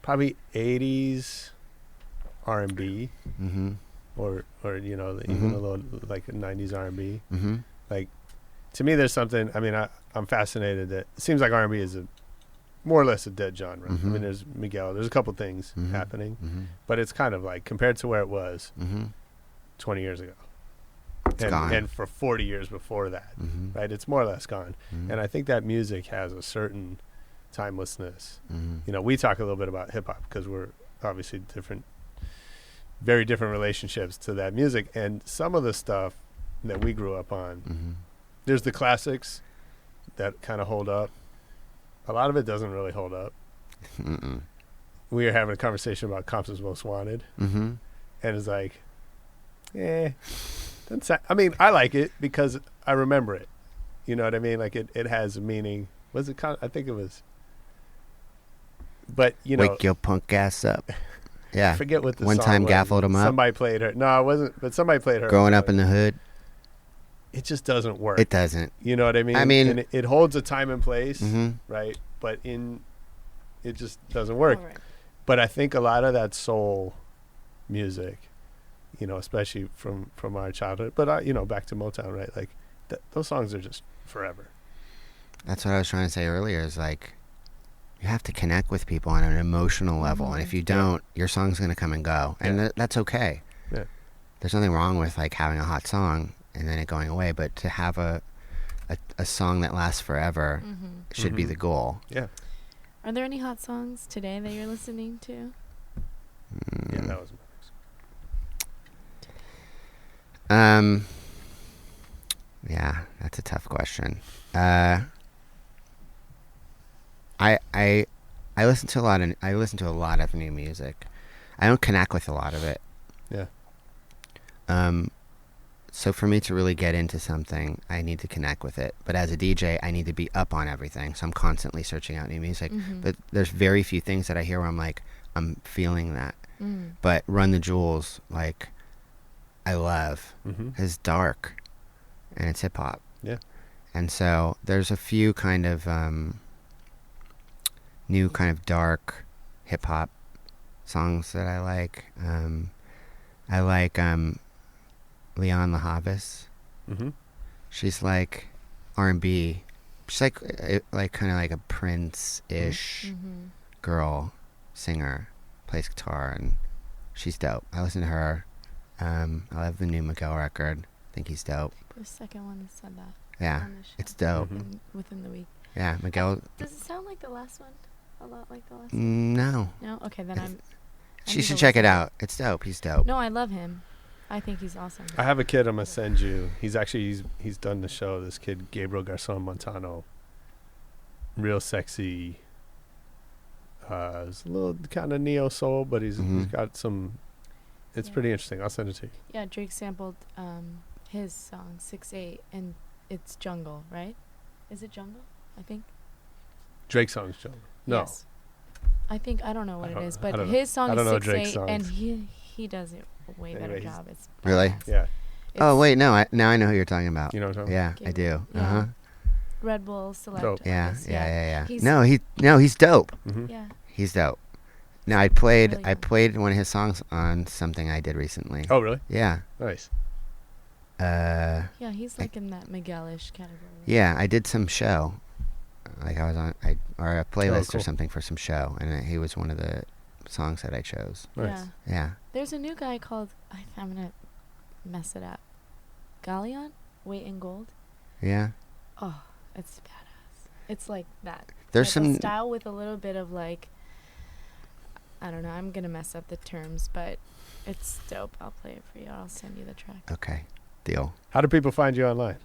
probably 80s R&B or even a little like 90s R&B. Like to me, there's something, I mean, I'm fascinated that it seems like R&B is more or less a dead genre. I mean, there's Miguel, there's a couple things happening, but it's kind of like compared to where it was 20 years ago. It's gone. And for 40 years before that, right? It's more or less gone. And I think that music has a certain timelessness. We talk a little bit about hip hop because we're obviously very different relationships to that music. And some of the stuff that we grew up on, there's the classics that kind of hold up. A lot of it doesn't really hold up. We were having a conversation about Compton's Most Wanted, and it's like, I mean, I like it because I remember it. You know what I mean? Like it has a meaning. Was it? I think it was. But wake your punk ass up. Yeah. I forget what the one song time was. gaffled him up. Somebody played her. No, it wasn't. But somebody played her. Growing up in the hood. It just doesn't work. It doesn't. You know what I mean? I mean, and it holds a time and place, right? But it just doesn't work. Right. But I think a lot of that soul music, especially from our childhood, but back to Motown, right? Like those songs are just forever. That's what I was trying to say earlier. Is like you have to connect with people on an emotional level, and if you don't, your song's gonna come and go, and that's okay. Yeah. There's nothing wrong with like having a hot song and then it going away, but to have a song that lasts forever should be the goal. Yeah. Are there any hot songs today that you're listening to? Yeah, that was. Yeah, that's a tough question. I listen to a lot of new music. I don't connect with a lot of it. Yeah. So for me to really get into something, I need to connect with it. But as a DJ, I need to be up on everything. So I'm constantly searching out new music. But there's very few things that I hear where I'm like, I'm feeling that. But Run the Jewels, like, I love. It's dark, and it's hip hop. Yeah. And so there's a few kind of new kind of dark hip hop songs that I like. I like Leon LaHavis. She's like R&B. She's like kind of like a Prince-ish girl singer. Plays guitar, and she's dope. I listen to her. I love the new Miguel record. I think he's dope. The second one that said that. Yeah, on the show. it's dope. Within the week. Yeah, Miguel. Does it sound like the last one? A lot like the last one? No. No? Okay, then I She need should to check it listen. out. It's dope. He's dope. No, I love him. I think he's awesome. I have a kid I'm gonna send you. He's done the show. This kid, Gabriel Garcon Montano. Real sexy. It's a little kind of neo soul, but he's got some. It's pretty interesting. I'll send it to you. Yeah, Drake sampled his song 6'8", and it's Jungle, right? Is it Jungle? I think. Drake song's Jungle. No. Yes. I don't know what it is, but I don't his song I don't know is Drake's 6'8", songs. and he does it a way better Anyways. job. It's Really? badass. Yeah. Oh wait, no. Now I know who you're talking about. You know what I'm talking Yeah, I do. Yeah. Red Bull Select. Dope. Yeah, artist, yeah. He's- He's dope. about? Yeah. He's dope. No, I played Really I good. played one of his songs on something I did recently. Oh, really? Yeah. Nice. Yeah, he's like in that Miguel-ish category. Yeah, I did some show. Like I was on or a playlist cool. or something for some show, and he was one of the songs that I chose. Nice. Yeah. Yeah. There's a new guy called, I'm going to mess it up. Galleon? Weight in Gold? Yeah. Oh, it's badass. It's like that. There's type of some style with a little bit of like, I don't know, I'm going to mess up the terms, but it's dope. I'll play it for you. I'll send you the track. Okay. Deal. How do people find you online?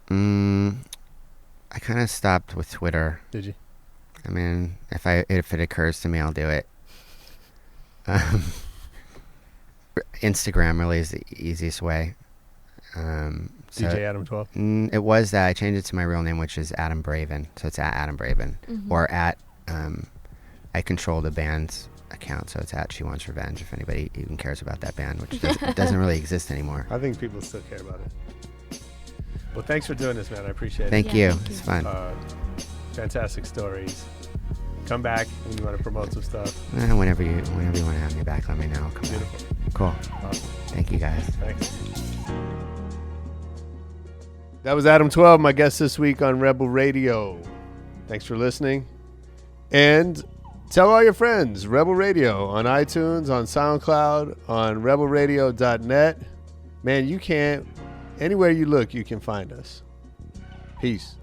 I kind of stopped with Twitter. Did you? I mean, if it occurs to me, I'll do it. Instagram really is the easiest way. So DJ Adam 12. It was that I changed it to my real name, which is Adam Braven. So it's at Adam Braven, or at I control the band's account, so it's at She Wants Revenge. If anybody even cares about that band, which doesn't really exist anymore. I think people still care about it. Well, thanks for doing this, man. I appreciate Thank it. you. Thank It's you. fun. Fantastic stories. Come back when you want to promote some stuff. Whenever you want to have me back, let me know. I'll come back. Beautiful. Cool. Awesome. Thank you guys. Thanks. That was Adam 12, my guest this week on Rebel Radio. Thanks for listening. And tell all your friends, Rebel Radio on iTunes, on SoundCloud, on rebelradio.net. Man, anywhere you look, you can find us. Peace.